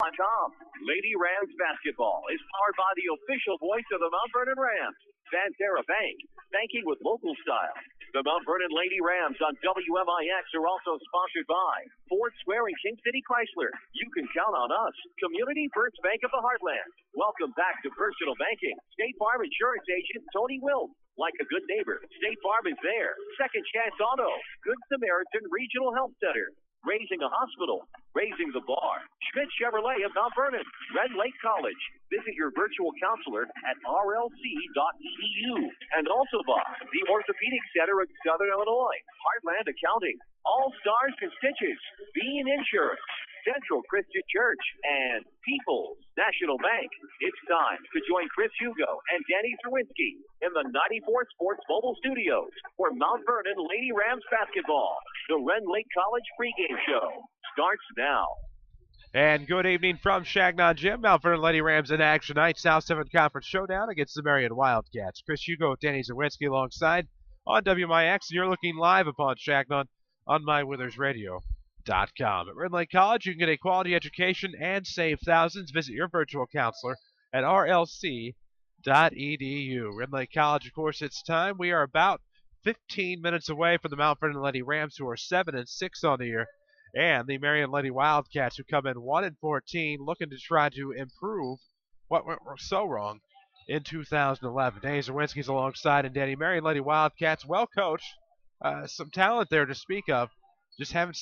Lady Rams basketball is powered by the official voice of the Mount Vernon Rams, Banterra Bank, banking with local style. The Mount Vernon Lady Rams on WMIX are also sponsored by Ford Square and King City Chrysler. You can count on us, Community First Bank of the Heartland. Welcome back to personal banking. State Farm Insurance Agent Tony Wilt. Like a good neighbor, State Farm is there. Second Chance Auto, Good Samaritan Regional Health Center. Raising a hospital, raising the bar. Schmidt Chevrolet of Mount Vernon, Red Lake College. Visit your virtual counselor at rlc.edu. And also by the Orthopedic Center of Southern Illinois, Heartland Accounting, All Stars and Stitches, Bean Insurance, Central Christian Church, and People's National Bank. It's time to join Chris Hugo and Danny Czerwinski in the 94 Sports Mobile Studios for Mount Vernon Lady Rams basketball. The Red Lake College pregame show starts now. And good evening from Changnon Gym. Mount Vernon Lady Rams in action tonight. South 7 Conference Showdown against the Marion Wildcats. Chris Hugo, Danny Czerwinski alongside on WMIX. And you're looking live upon Changnon on MyWithersRadio.com. At Red Lake College, you can get a quality education and save thousands. Visit your virtual counselor at rlc.edu. Red Lake College, of course, it's time. We are about 15 minutes away from the Mount Vernon Lady Rams, who are 7-6 on the year, and the Marion Lady Wildcats, who come in 1-14, looking to try to improve what went so wrong in 2011. Danny Czerwinski's alongside, and Danny, Marion Lady Wildcats, well coached, some talent there to speak of. Just haven't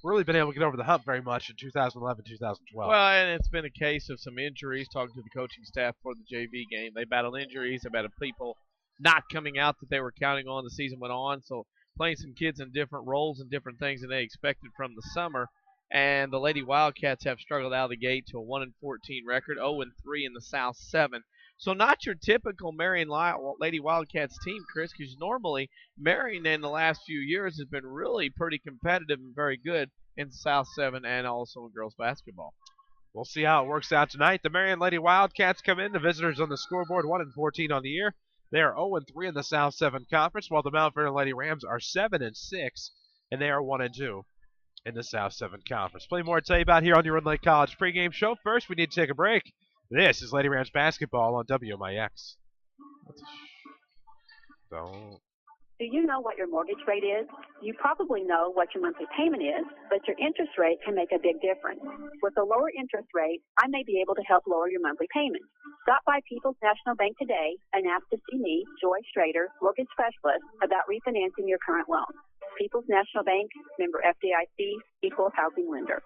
really been able to get over the hump very much in 2011, 2012. Well, and it's been a case of some injuries. Talking to the coaching staff for the JV game, they battled injuries. They battled people not coming out that they were counting on. The season went on, so playing some kids in different roles and different things than they expected from the summer. And the Lady Wildcats have struggled out of the gate to a 1-14 record, 0-3 in the South 7. So not your typical Marion Lady Wildcats team, Chris, because normally Marion in the last few years has been really pretty competitive and very good in South 7 and also in girls basketball. We'll see how it works out tonight. The Marion Lady Wildcats come in. The visitors on the scoreboard, 1-14 on the year. They are 0-3 in the South 7 Conference, while the Mount Vernon Lady Rams are 7-6, and they are 1-2 in the South 7 Conference. Plenty more to tell you about here on your Red Lake College pregame show. First, we need to take a break. This is Lady Rams basketball on WMIX. Do you know what your mortgage rate is? You probably know what your monthly payment is, but your interest rate can make a big difference. With a lower interest rate, I may be able to help lower your monthly payment. Stop by People's National Bank today and ask to see me, Joy Schrader, mortgage specialist, about refinancing your current loan. People's National Bank, member FDIC, equal housing lender.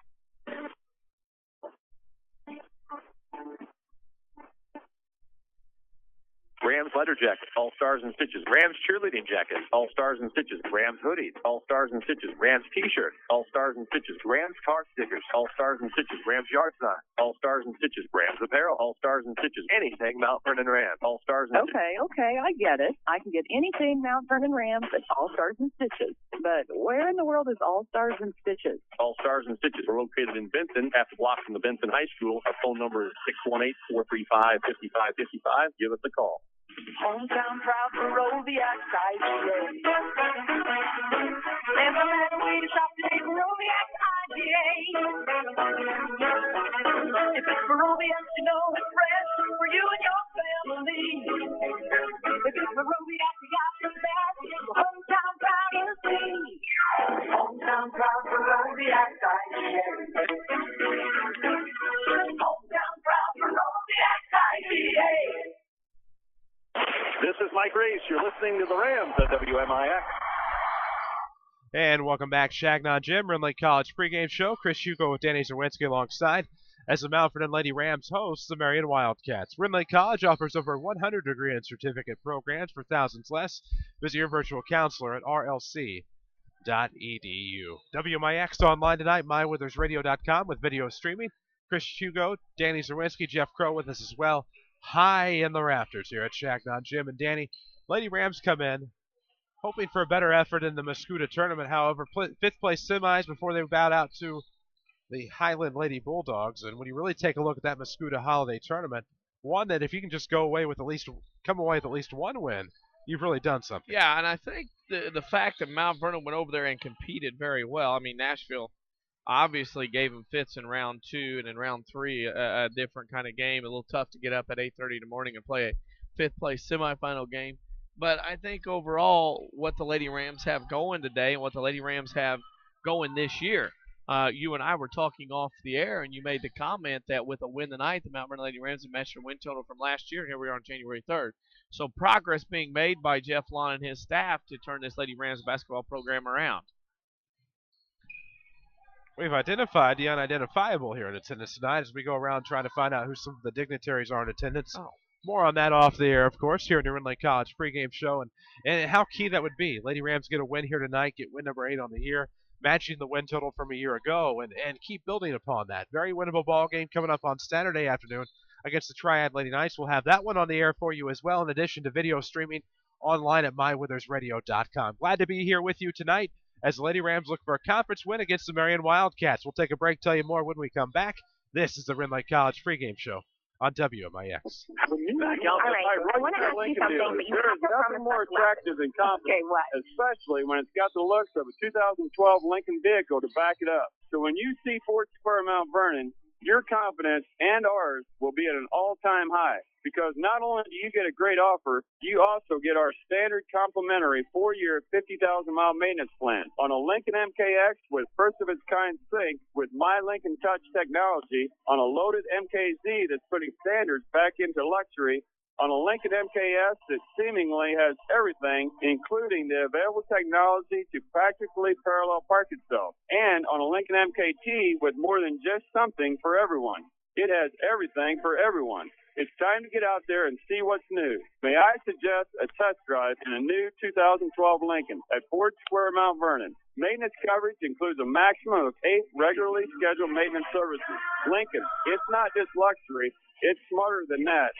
Rams leather jackets, All Stars and Stitches. Rams cheerleading jackets, All Stars and Stitches. Rams hoodies, All Stars and Stitches. Rams t-shirts, All Stars and Stitches. Rams car stickers, All Stars and Stitches. Rams yard signs, All Stars and Stitches. Rams apparel, All Stars and Stitches. Anything Mount Vernon Rams, All Stars and Stitches. Okay, I get it. I can get anything Mount Vernon Rams at All Stars and Stitches. But where in the world is All Stars and Stitches? All Stars and Stitches are located in Benton, half a block from the Benton High School. Our phone number is 618-435-5555. Give us a call. Hometown proud for Roviac IGA. Never had a way to shop today for Roviac IGA. If it's for Roviac, you know it's fresh for you and your family. If it's for Roviac, you got the best. Hometown proud to see. Hometown proud for Roviac IGA. Hometown proud for Roviac IGA. This is Mike Reese. You're listening to the Rams at WMIX. And welcome back, Changnon Gym, Red Lake College pregame show. Chris Hugo with Danny Czerwinski alongside as the Mount Vernon Lady Rams hosts the Marion Wildcats. Red Lake College offers over 100 degree and certificate programs for thousands less. Visit your virtual counselor at rlc.edu. WMIX online tonight, MyWithersRadio.com with video streaming. Chris Hugo, Danny Czerwinski, Jeff Crow with us as well. High in the rafters here at Changnon Gym. And Danny, Lady Rams come in hoping for a better effort in the Mascoutah tournament. However, fifth place semis before they bowed out to the Highland Lady Bulldogs. And when you really take a look at that Mascoutah Holiday tournament, one that if you can just come away with at least one win, you've really done something. Yeah, and I think the fact that Mount Vernon went over there and competed very well. I mean, Nashville obviously gave them fits in round 2, and in round 3 a different kind of game. A little tough to get up at 8:30 in the morning and play a fifth place semifinal game. But I think overall what the Lady Rams have going today and what the Lady Rams have going this year, you and I were talking off the air, and you made the comment that with a win tonight, the Mount Vernon Lady Rams have matched their win total from last year. Here we are on January 3rd. So progress being made by Jeff Lon and his staff to turn this Lady Rams basketball program around. We've identified the unidentifiable here in attendance tonight as we go around trying to find out who some of the dignitaries are in attendance. Oh. More on that off the air, of course, here in the Marin Lake College pregame show, and how key that would be. Lady Rams get a win here tonight, get win number 8 on the year, matching the win total from a year ago, and keep building upon that. Very winnable ball game coming up on Saturday afternoon against the Triad Lady Knights. We'll have that one on the air for you as well, in addition to video streaming online at mywithersradio.com. Glad to be here with you tonight as the Lady Rams look for a conference win against the Marion Wildcats. We'll take a break, tell you more when we come back. This is the Marin Lake College pregame show on WMIX. Back out All right, I want to ask you something, but you have to promise Nothing more not to laugh. attractive than confidence, Okay, what? especially when it's got the looks of a 2012 Lincoln vehicle to back it up. So when you see Ford Square Mount Vernon, your confidence and ours will be at an all-time high, because not only do you get a great offer, you also get our standard complimentary 4-year 50,000-mile maintenance plan on a Lincoln MKX with first-of-its-kind sync with My Lincoln Touch technology, on a loaded MKZ that's putting standards back into luxury, on a Lincoln MKS that seemingly has everything, including the available technology to practically parallel park itself, and on a Lincoln MKT with more than just something for everyone. It has everything for everyone. It's time to get out there and see what's new. May I suggest a test drive in a new 2012 Lincoln at Ford Square Mount Vernon. Maintenance coverage includes a maximum of 8 regularly scheduled maintenance services. Lincoln, it's not just luxury, it's smarter than that.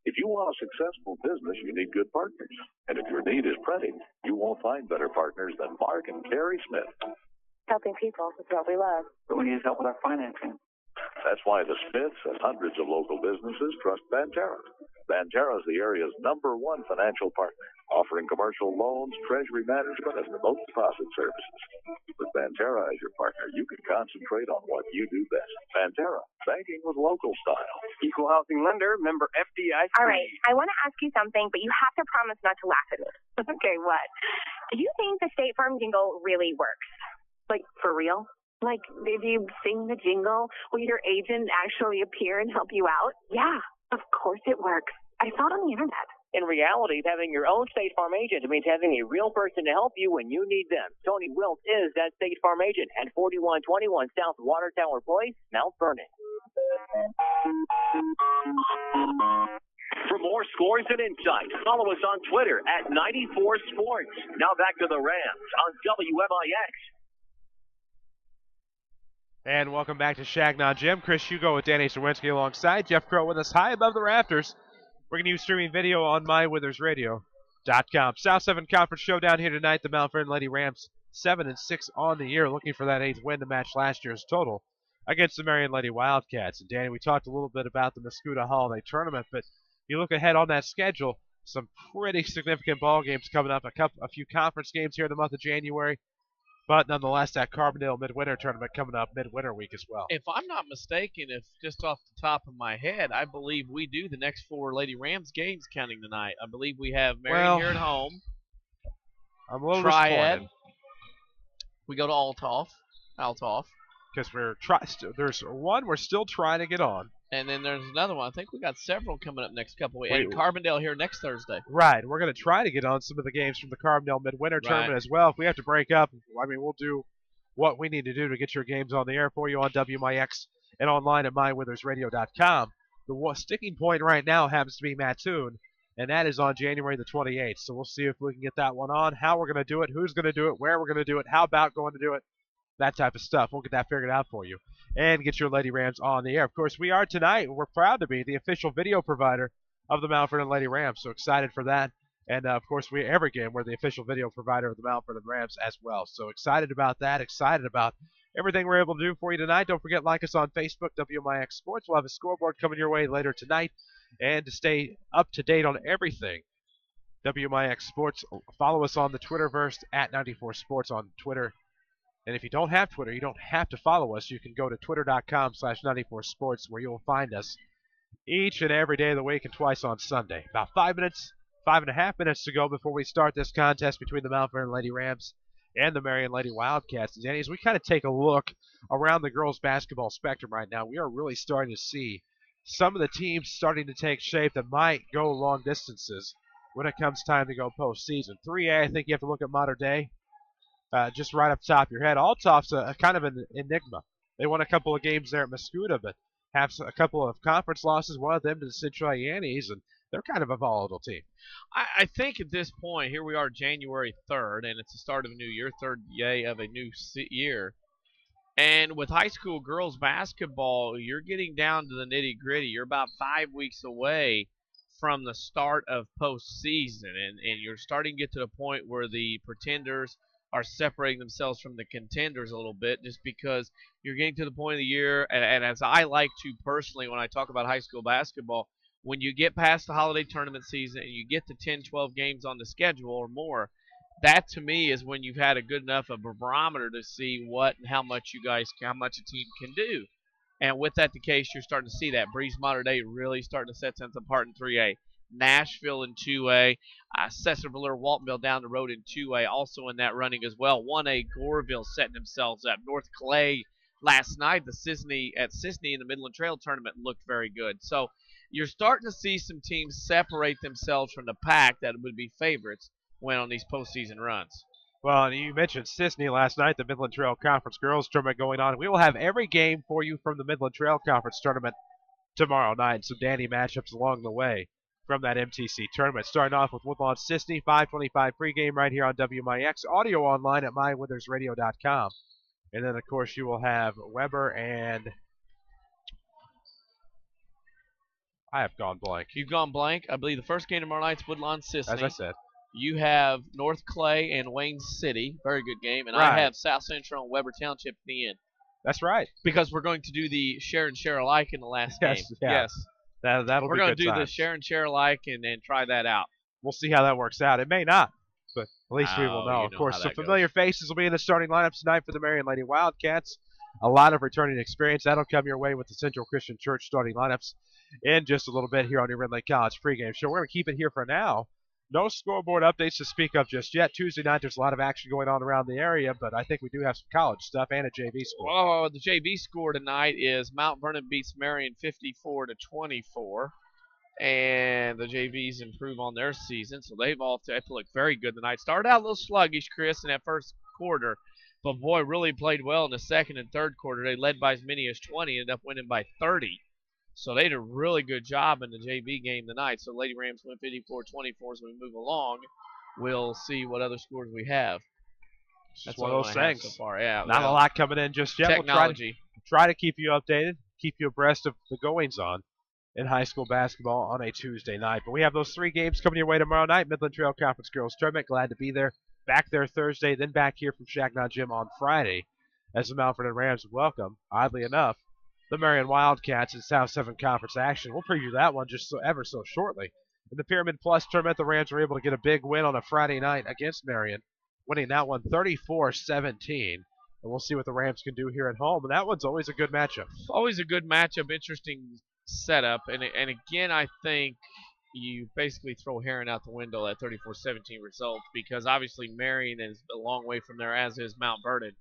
If you want a successful business, you need good partners. And if your need is printing, you won't find better partners than Mark and Carrie Smith. Helping people is what we love. But we need help with our financing. That's why the Smiths and hundreds of local businesses trust Banterra. Banterra is the area's #1 financial partner, offering commercial loans, treasury management, and remote deposit services. With Banterra as your partner, you can concentrate on what you do best. Banterra, banking with local style. Equal housing lender, member FDIC. All right, I want to ask you something, but you have to promise not to laugh at me. Okay, what? Do you think the State Farm jingle really works? Like, for real? Like, did you sing the jingle? Will your agent actually appear and help you out? Yeah, of course it works. I saw it on the internet. In reality, having your own State Farm agent means having a real person to help you when you need them. Tony Wilt is that State Farm agent at 4121 South Water Tower Place, Mount Vernon. For more scores and insights, follow us on Twitter at 94 Sports. Now back to the Rams on WMIX. And welcome back to Changnon Gym. Chris Hugo with Danny Czerwinski alongside. Jeff Crow with us high above the rafters. We're going to use streaming video on mywithersradio.com. South 7 Conference Showdown here tonight. The Mount Vernon Lady Rams 7-6 on the year, looking for that 8th win to match last year's total against the Marion Lady Wildcats. And Danny, we talked a little bit about the Mascoutah Holiday Tournament, but you look ahead on that schedule, some pretty significant ball games coming up, a few conference games here in the month of January. But nonetheless, that Carbondale Midwinter Tournament coming up midwinter week as well. If I'm not mistaken, if just off the top of my head, I believe we do the next 4 Lady Rams games counting tonight. I believe we have Marion here at home. I'm a little Triad. disappointed. We go to Altoff. Because there's one we're still trying to get on. And then there's another one. I think we got several coming up next couple weeks. And Carbondale here next Thursday. Right. We're going to try to get on some of the games from the Carbondale Midwinter Tournament as well. If we have to break up, I mean, we'll do what we need to do to get your games on the air for you on WMIX and online at mywithersradio.com. The sticking point right now happens to be Mattoon, and that is on January the 28th. So we'll see if we can get that one on, how we're going to do it, who's going to do it, where we're going to do it, how about going to do it, that type of stuff. We'll get that figured out for you and get your Lady Rams on the air. Of course, we are tonight. We're proud to be the official video provider of the Mount Vernon Lady Rams. So excited for that. And, of course, every game we're the official video provider of the Mount Vernon Rams as well. So excited about that, excited about everything we're able to do for you tonight. Don't forget, like us on Facebook, WMIX Sports. We'll have a scoreboard coming your way later tonight. And to stay up to date on everything, WMIX Sports, follow us on the Twitterverse at 94 Sports on Twitter. And if you don't have Twitter, you don't have to follow us. You can go to twitter.com/94sports where you'll find us each and every day of the week and twice on Sunday. About 5.5 minutes to go before we start this contest between the Mount Vernon Lady Rams and the Marion Lady Wildcats. And Danny, as we kind of take a look around the girls' basketball spectrum right now, we are really starting to see some of the teams starting to take shape that might go long distances when it comes time to go postseason. 3A, I think you have to look at Modern Day. Just right up top of your head. Althoff's a kind of an enigma. They won a couple of games there at Mascoutah, but have a couple of conference losses, one of them to the Central Yannies, and they're kind of a volatile team. I think at this point, here we are January 3rd, and it's the start of a new year, third day of a new year. And with high school girls basketball, you're getting down to the nitty-gritty. You're about 5 weeks away from the start of postseason, and you're starting to get to the point where the pretenders are separating themselves from the contenders a little bit, just because you're getting to the point of the year, and as I like to personally when I talk about high school basketball, when you get past the holiday tournament season and you get to 10, 12 games on the schedule or more, that to me is when you've had a good enough of a barometer to see what and how much a team can do. And with that the case, you're starting to see that. Breeze Modern Day really starting to set themselves apart in 3A. Nashville in 2A. Cesarville, Waltonville down the road in 2A, also in that running as well. 1A, Goreville setting themselves up. North Clay last night, the Sisney in the Midland Trail tournament looked very good. So you're starting to see some teams separate themselves from the pack that would be favorites when on these postseason runs. Well, and you mentioned Sisney last night, the Midland Trail Conference Girls Tournament going on. We will have every game for you from the Midland Trail Conference Tournament tomorrow night. Some dandy matchups along the way from that MTC tournament. Starting off with Woodlawn Sisney, 5:25 pregame right here on WMIX. Audio online at mywintersradio.com. And then, of course, you will have Weber and I have gone blank. You've gone blank. I believe the first game tomorrow night's Woodlawn Sisney. As I said. You have North Clay and Wayne City. Very good game. And right. I have South Central and Weber Township in the end. That's right. Because we're going to do the share and share alike in the last game. Yeah. Yes. That'll we're be going good to do times. the share and share alike and try that out. We'll see how that works out. It may not, but at least we will know. Of course, some familiar faces will be in the starting lineups tonight for the Marion Lady Wildcats. A lot of returning experience. That'll come your way with the Central Christian Church starting lineups in just a little bit here on your Red Lake College pregame show. We're going to keep it here for now. No scoreboard updates to speak of just yet. Tuesday night, there's a lot of action going on around the area, but I think we do have some college stuff and a JV score. Oh, the JV score tonight is Mount Vernon beats Marion 54-24, and the JVs improve on their season, so they've looked very good tonight. Started out a little sluggish, Chris, in that first quarter, but boy, really played well in the second and third quarter. They led by as many as 20, ended up winning by 30. So they did a really good job in the JV game tonight. So Lady Rams win 54-24 as we move along. We'll see what other scores we have. That's one of those things. So far. Yeah, not a lot coming in just yet. Technology. We'll try to keep you updated, keep you abreast of the goings on in high school basketball on a Tuesday night. But we have those 3 games coming your way tomorrow night. Midland Trail Conference Girls Tournament. Glad to be there. Back there Thursday, then back here from Changnon Gym on Friday as the Mount Vernon Rams welcome, oddly enough, the Marion Wildcats in South 7 Conference action. We'll preview that one just ever so shortly. In the Pyramid Plus tournament, the Rams were able to get a big win on a Friday night against Marion, winning that one 34-17. And we'll see what the Rams can do here at home. And that one's always a good matchup. Always a good matchup, interesting setup. And again, I think you basically throw Heron out the window at 34-17 result, because obviously Marion is a long way from there, as is Mount Vernon.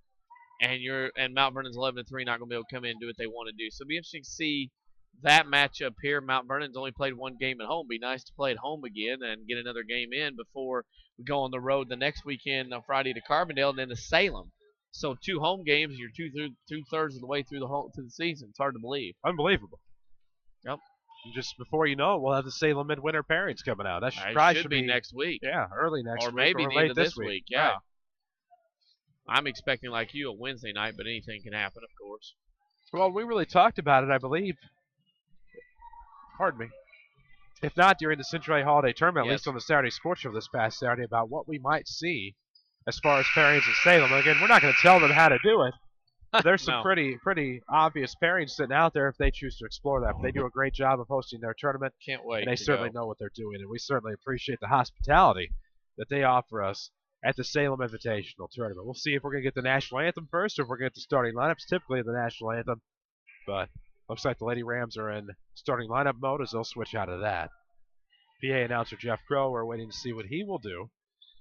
And Mount Vernon's 11-3, not going to be able to come in and do what they want to do. So it'll be interesting to see that matchup here. Mount Vernon's only played 1 game at home. Be nice to play at home again and get another game in before we go on the road the next weekend on Friday to Carbondale and then to Salem. So 2 home games. You're two-thirds of the way through the season. It's hard to believe. Unbelievable. Yep. And just before you know it, we'll have the Salem Midwinter Pairings coming out. That should be next week. Yeah, early next week. Or maybe the end of this week. Yeah. Wow. I'm expecting, like you, a Wednesday night, but anything can happen, of course. Well, we really talked about it, I believe. Pardon me. If not during the Century Holiday Tournament, at least on the Saturday Sports Show this past Saturday, about what we might see as far as pairings in Salem. Again, we're not going to tell them how to do it. There's some pretty obvious pairings sitting out there if they choose to explore that. But they do a great job of hosting their tournament. Can't wait. And they certainly know what they're doing, and we certainly appreciate the hospitality that they offer us at the Salem Invitational Tournament. We'll see if we're going to get the national anthem first or if we're going to get the starting lineups. Typically the national anthem, but looks like the Lady Rams are in starting lineup mode as they'll switch out of that. PA announcer Jeff Crow, we're waiting to see what he will do.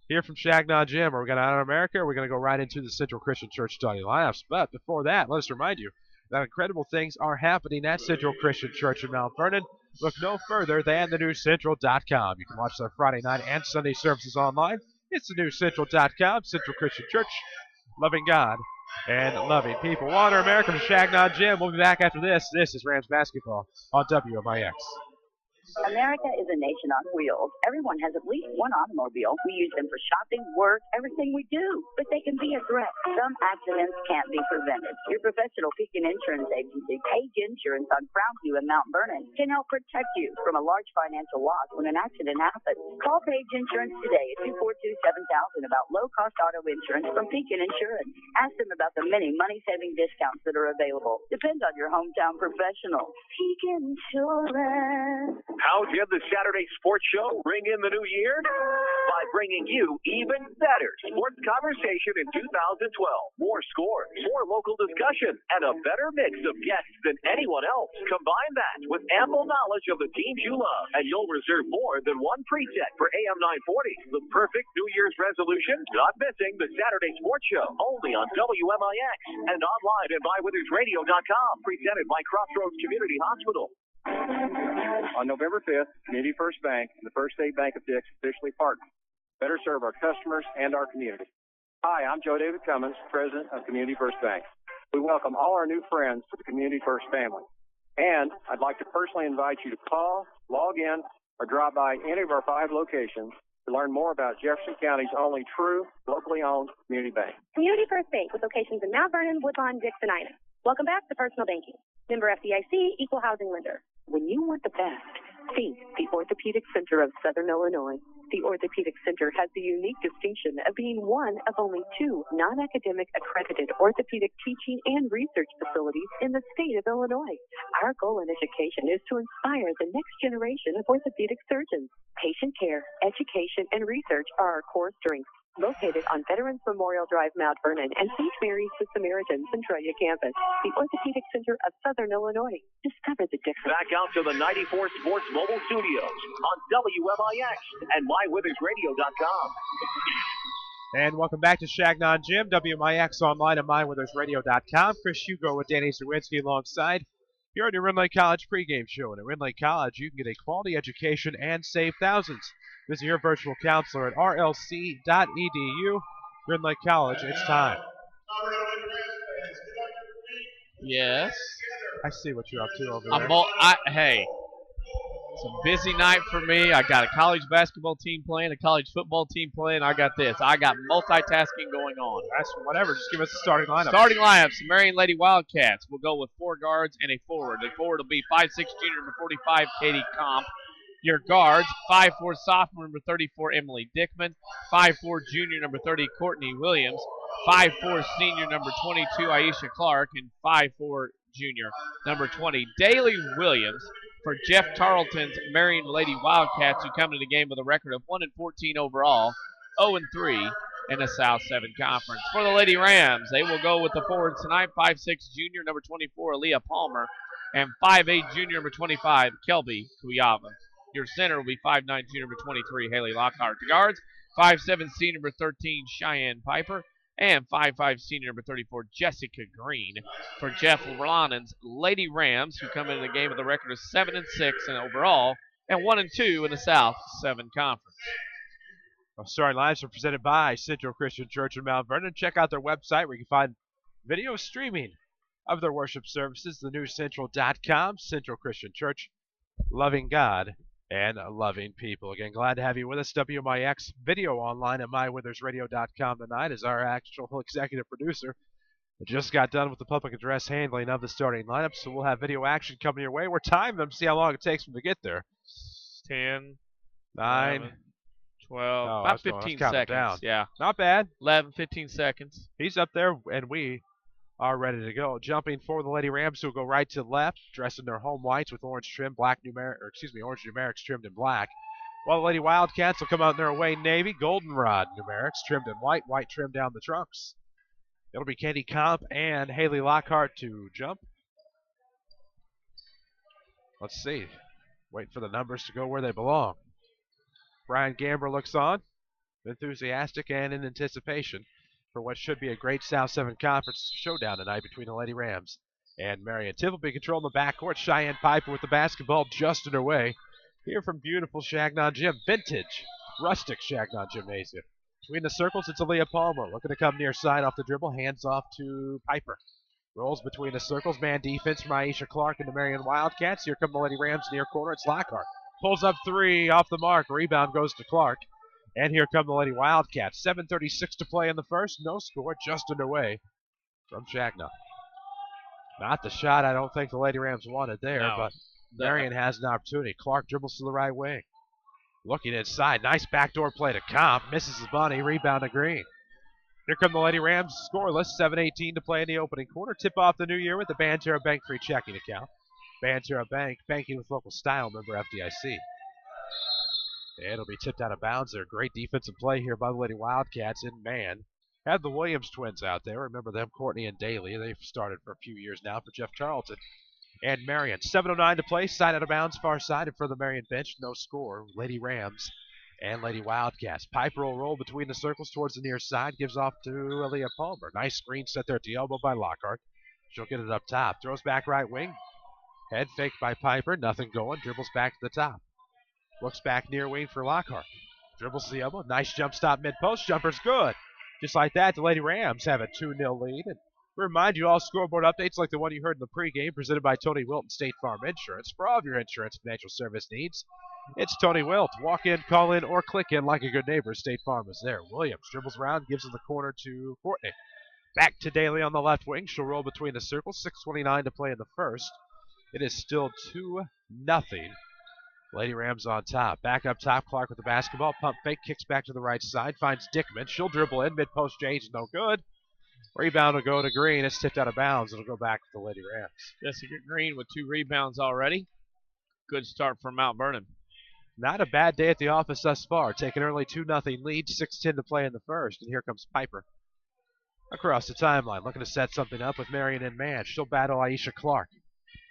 Here from Changnon Gym, are we going to Honor America, or we're going to go right into the Central Christian Church starting lineups? But before that, let us remind you that incredible things are happening at Central Christian Church in Mount Vernon. Look no further than thenewcentral.com. You can watch their Friday night and Sunday services online. It's thenewcentral.com. Central Christian Church, loving God and loving people. Honor America from Changnon Gym. We'll be back after this. This is Rams basketball on WMIX. America is a nation on wheels. Everyone has at least one automobile. We use them for shopping, work, everything we do. But they can be a threat. Some accidents can't be prevented. Your professional Pekin Insurance Agency, Page Insurance on Brownview and Mount Vernon, can help protect you from a large financial loss when an accident happens. Call Page Insurance today at 242-7000 about low-cost auto insurance from Pekin Insurance. Ask them about the many money-saving discounts that are available. Depend on your hometown professional. Pekin Insurance. How did the Saturday Sports Show ring in the new year? By bringing you even better sports conversation in 2012. More scores, more local discussion, and a better mix of guests than anyone else. Combine that with ample knowledge of the teams you love, and you'll reserve more than one preset for AM 940. The perfect New Year's resolution? Not missing the Saturday Sports Show, only on WMIX and online at mywithersradio.com. Presented by Crossroads Community Hospital. On November 5th, Community First Bank and the First State Bank of Dix officially partner. Better serve our customers and our community. Hi, I'm Joe David Cummins, President of Community First Bank. We welcome all our new friends to the Community First family. And I'd like to personally invite you to call, log in, or drop by any of our 5 locations to learn more about Jefferson County's only true, locally owned community bank. Community First Bank with locations in Mount Vernon, Woodlawn, Dix, and Ina. Welcome back to Personal Banking. Member FDIC, Equal Housing Lender. When you want the best, think the Orthopedic Center of Southern Illinois. The Orthopedic Center has the unique distinction of being one of only 2 non-academic accredited orthopedic teaching and research facilities in the state of Illinois. Our goal in education is to inspire the next generation of orthopedic surgeons. Patient care, education, and research are our core strengths. Located on Veterans Memorial Drive, Mount Vernon, and St. Mary's the Samaritans Centralia campus, the Orthopedic Center of Southern Illinois. Discover the difference. Back out to the 94 Sports Mobile Studios on WMIX and mywithersradio.com. And welcome back to Changnon Gym, WMIX online at mywithersradio.com. Chris Hugo with Danny Czerwinski alongside. Here on your Ridley College pregame show. And at Ridley College, you can get a quality education and save thousands. Visit your virtual counselor at rlc.edu. Ridley College, it's time. Yes. I see what you're up to over there. Hey, it's a busy night for me. I got a college basketball team playing, a college football team playing. I got this. I got multitasking going on. That's whatever. Just give us the starting lineup. Starting lineups, Marion Lady Wildcats. We'll go with 4 guards and a forward. The forward will be 5'6" junior number 45, Katie Comp. Your guards, 5'4" sophomore number 34, Emily Dickman. 5'4" junior number 30, Courtney Williams. 5'4" senior number 22, Aisha Clark. And 5'4" junior number 20, Daly Williams. For Jeff Tarleton's Marion Lady Wildcats, who come to the game with a record of 1-14 overall, 0-3 in the South 7 Conference. For the Lady Rams, they will go with the forwards tonight, 5'6" junior number 24, Aaliyah Palmer, and 5'8" junior number 25, Kelby Kuyava. Your center will be 5'9" junior number 23, Haley Lockhart. The guards, 5'7" senior number 13, Cheyenne Piper, and 5'5" senior number 34, Jessica Green. For Jeff Ronan's Lady Rams, who come into the game with a record of 7-6 in overall, and 1-2 in the South 7 Conference. Our starting lines are presented by Central Christian Church in Mount Vernon. Check out their website where you can find video streaming of their worship services, thenewcentral.com. Central Christian Church, loving God and loving people. Again, glad to have you with us. WMIX video online at mywithersradio.com tonight is our actual executive producer. We just got done with the public address handling of the starting lineup, so we'll have video action coming your way. We're timing them to see how long it takes them to get there. 10, 9, 11, 12, oh, about 15 seconds. Down. Yeah. Not bad. 11, 15 seconds. He's up there, and we are ready to go. Jumping for the Lady Rams, who will go right to left, dressed in their home whites with orange trim, orange numerics trimmed in black. While the Lady Wildcats will come out in their away navy. Goldenrod numerics trimmed in white. White trimmed down the trunks. It'll be Katie Comp and Haley Lockhart to jump. Let's see. Wait for the numbers to go where they belong. Brian Gamber looks on, enthusiastic and in anticipation for what should be a great South 7 Conference showdown tonight between the Lady Rams and Marion. Tiff will be controlling the backcourt. Cheyenne Piper with the basketball just underway. Here from beautiful Changnon Gym, vintage, rustic Changnon Gymnasium. Between the circles, it's Aaliyah Palmer looking to come near side off the dribble. Hands off to Piper. Rolls between the circles. Man defense from Aisha Clark and the Marion Wildcats. Here come the Lady Rams near corner. It's Lockhart. Pulls up three off the mark. Rebound goes to Clark. And here come the Lady Wildcats. 7:36 to play in the first. No score, just underway from Changnon. Not the shot I don't think the Lady Rams wanted there, No. but Marion has an opportunity. Clark dribbles to the right wing. Looking inside. Nice backdoor play to Comp. Misses the bunny. Rebound to Green. Here come the Lady Rams scoreless. 7:18 to play in the opening quarter. Tip off the new year with the Banterra Bank free checking account. Banterra Bank, banking with local style, member FDIC. It'll be tipped out of bounds there. Great defensive play here by the Lady Wildcats in man. Had the Williams twins out there. Remember them, Courtney and Daly. They've started for a few years now for Jeff Charlton. And Marion. 7:09 to play. Side out of bounds, far side in front of the Marion bench. No score. Lady Rams and Lady Wildcats. Piper will roll between the circles towards the near side. Gives off to Aaliyah Palmer. Nice screen set there at the elbow by Lockhart. She'll get it up top. Throws back right wing. Head fake by Piper. Nothing going. Dribbles back to the top. Looks back near wing for Lockhart. Dribbles to the elbow. Nice jump stop mid-post. Jumper's good. Just like that, the Lady Rams have a 2-0 lead. And we remind you all scoreboard updates like the one you heard in the pregame presented by Tony Wilt and State Farm Insurance. For all of your insurance financial service needs, it's Tony Wilt. Walk in, call in, or click in like a good neighbor. State Farm is there. Williams dribbles around, gives in the corner to Courtney. Back to Daly on the left wing. She'll roll between the circles. 6:29 to play in the first. It is still 2-0. Lady Rams on top. Back up top, Clark with the basketball. Pump fake, kicks back to the right side. Finds Dickman. She'll dribble in. Mid-post change, no good. Rebound will go to Green. It's tipped out of bounds. It'll go back to the Lady Rams. Jessica Green with 2 rebounds already. Good start for Mount Vernon. Not a bad day at the office thus far. Taking early 2-0 lead. 6:10 to play in the first. And here comes Piper across the timeline. Looking to set something up with Marion in man. She'll battle Aisha Clark.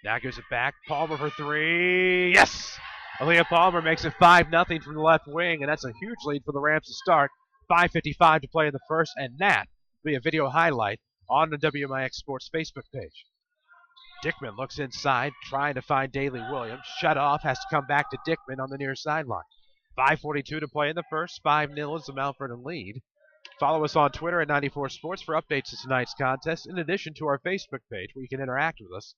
Now gives it back. Palmer for three. Yes! Aaliyah Palmer makes it 5-0 from the left wing, and that's a huge lead for the Rams to start. 5:55 to play in the first, and that will be a video highlight on the WMIX Sports Facebook page. Dickman looks inside, trying to find Daly Williams. Shut off, has to come back to Dickman on the near sideline. 5:42 to play in the first. 5-0 is the Mount Vernon lead. Follow us on Twitter at 94 Sports for updates to tonight's contest, in addition to our Facebook page where you can interact with us.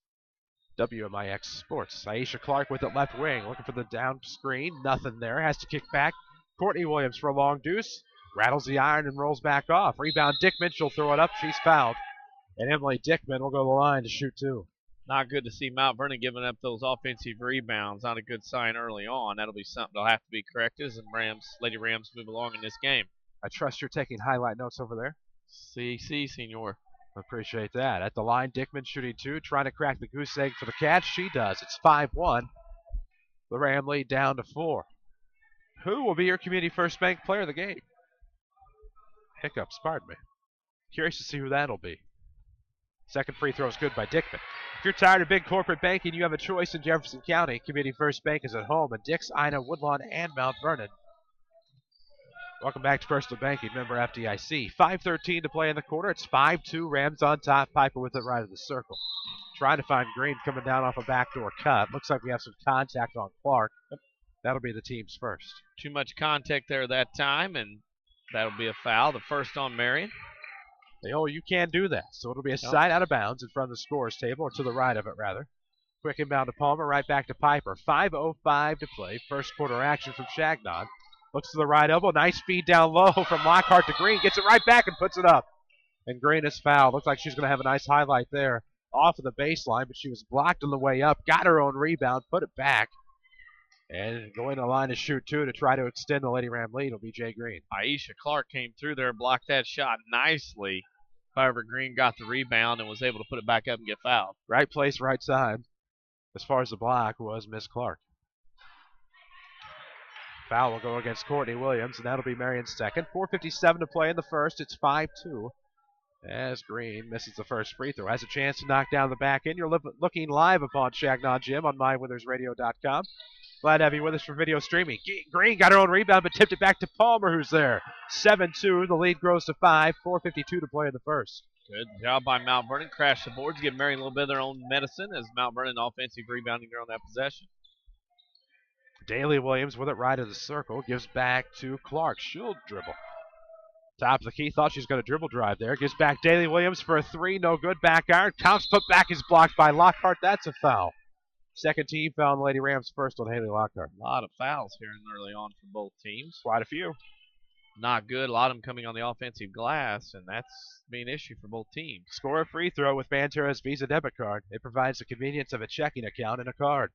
WMIX Sports. Aisha Clark with it left wing, looking for the down screen. Nothing there. Has to kick back. Courtney Williams for a long deuce. Rattles the iron and rolls back off. Rebound Dickman. She'll throw it up. She's fouled. And Emily Dickman will go to the line to shoot 2. Not good to see Mount Vernon giving up those offensive rebounds. Not a good sign early on. That'll be something that'll have to be corrected as Lady Rams move along in this game. I trust you're taking highlight notes over there. Si, senor. Appreciate that. At the line, Dickman shooting 2, trying to crack the goose egg for the catch. She does. It's 5-1. The Ram lead down to 4. Who will be your Community First Bank player of the game? Hiccups, pardon me. Curious to see who that'll be. Second free throw is good by Dickman. If you're tired of big corporate banking, you have a choice in Jefferson County. Community First Bank is at home in Dix, Ina, Woodlawn, and Mount Vernon. Welcome back to Personal Banking, member FDIC. 5:13 to play in the quarter. It's 5-2. Rams on top. Piper with it right of the circle. Trying to find Green coming down off a backdoor cut. Looks like we have some contact on Clark. That'll be the team's first. Too much contact there that time, and that'll be a foul. The first on Marion. You can do that. So it'll be a side out of bounds in front of the scorer's table, or to the right of it, rather. Quick inbound to Palmer, right back to Piper. 5:05 to play. First quarter action from Changnon. Looks to the right elbow. Nice feed down low from Lockhart to Green. Gets it right back and puts it up. And Green is fouled. Looks like she's going to have a nice highlight there off of the baseline, but she was blocked on the way up. Got her own rebound, put it back. And going to the line to shoot 2 to try to extend the Lady Ram lead will be Jay Green. Aisha Clark came through there and blocked that shot nicely. However, Green got the rebound and was able to put it back up and get fouled. Right place, right side. As far as the block was Miss Clark. Foul will go against Courtney Williams, and that'll be Marion's second. 4:57 to play in the first. It's 5-2. As Green misses the first free throw. Has a chance to knock down the back end. You're looking live upon Changnon Gym on MyWithersRadio.com. Glad to have you with us for video streaming. Green got her own rebound, but tipped it back to Palmer, who's there. 7-2. The lead grows to 5. 4:52 to play in the first. Good job by Mount Vernon. Crash the boards, give Marion a little bit of their own medicine as Mount Vernon offensive rebounding there on that possession. Daly Williams with it right of the circle. Gives back to Clark. She'll dribble. Top of the key. Thought she was going to dribble drive there. Gives back Daly Williams for a three. No good. Back iron. Counts put back is blocked by Lockhart. That's a foul. Second team foul on Lady Rams, first on Haley Lockhart. A lot of fouls here early on for both teams. Quite a few. Not good. A lot of them coming on the offensive glass, and that's being an issue for both teams. Score a free throw with Banterra's Visa debit card. It provides the convenience of a checking account and a card.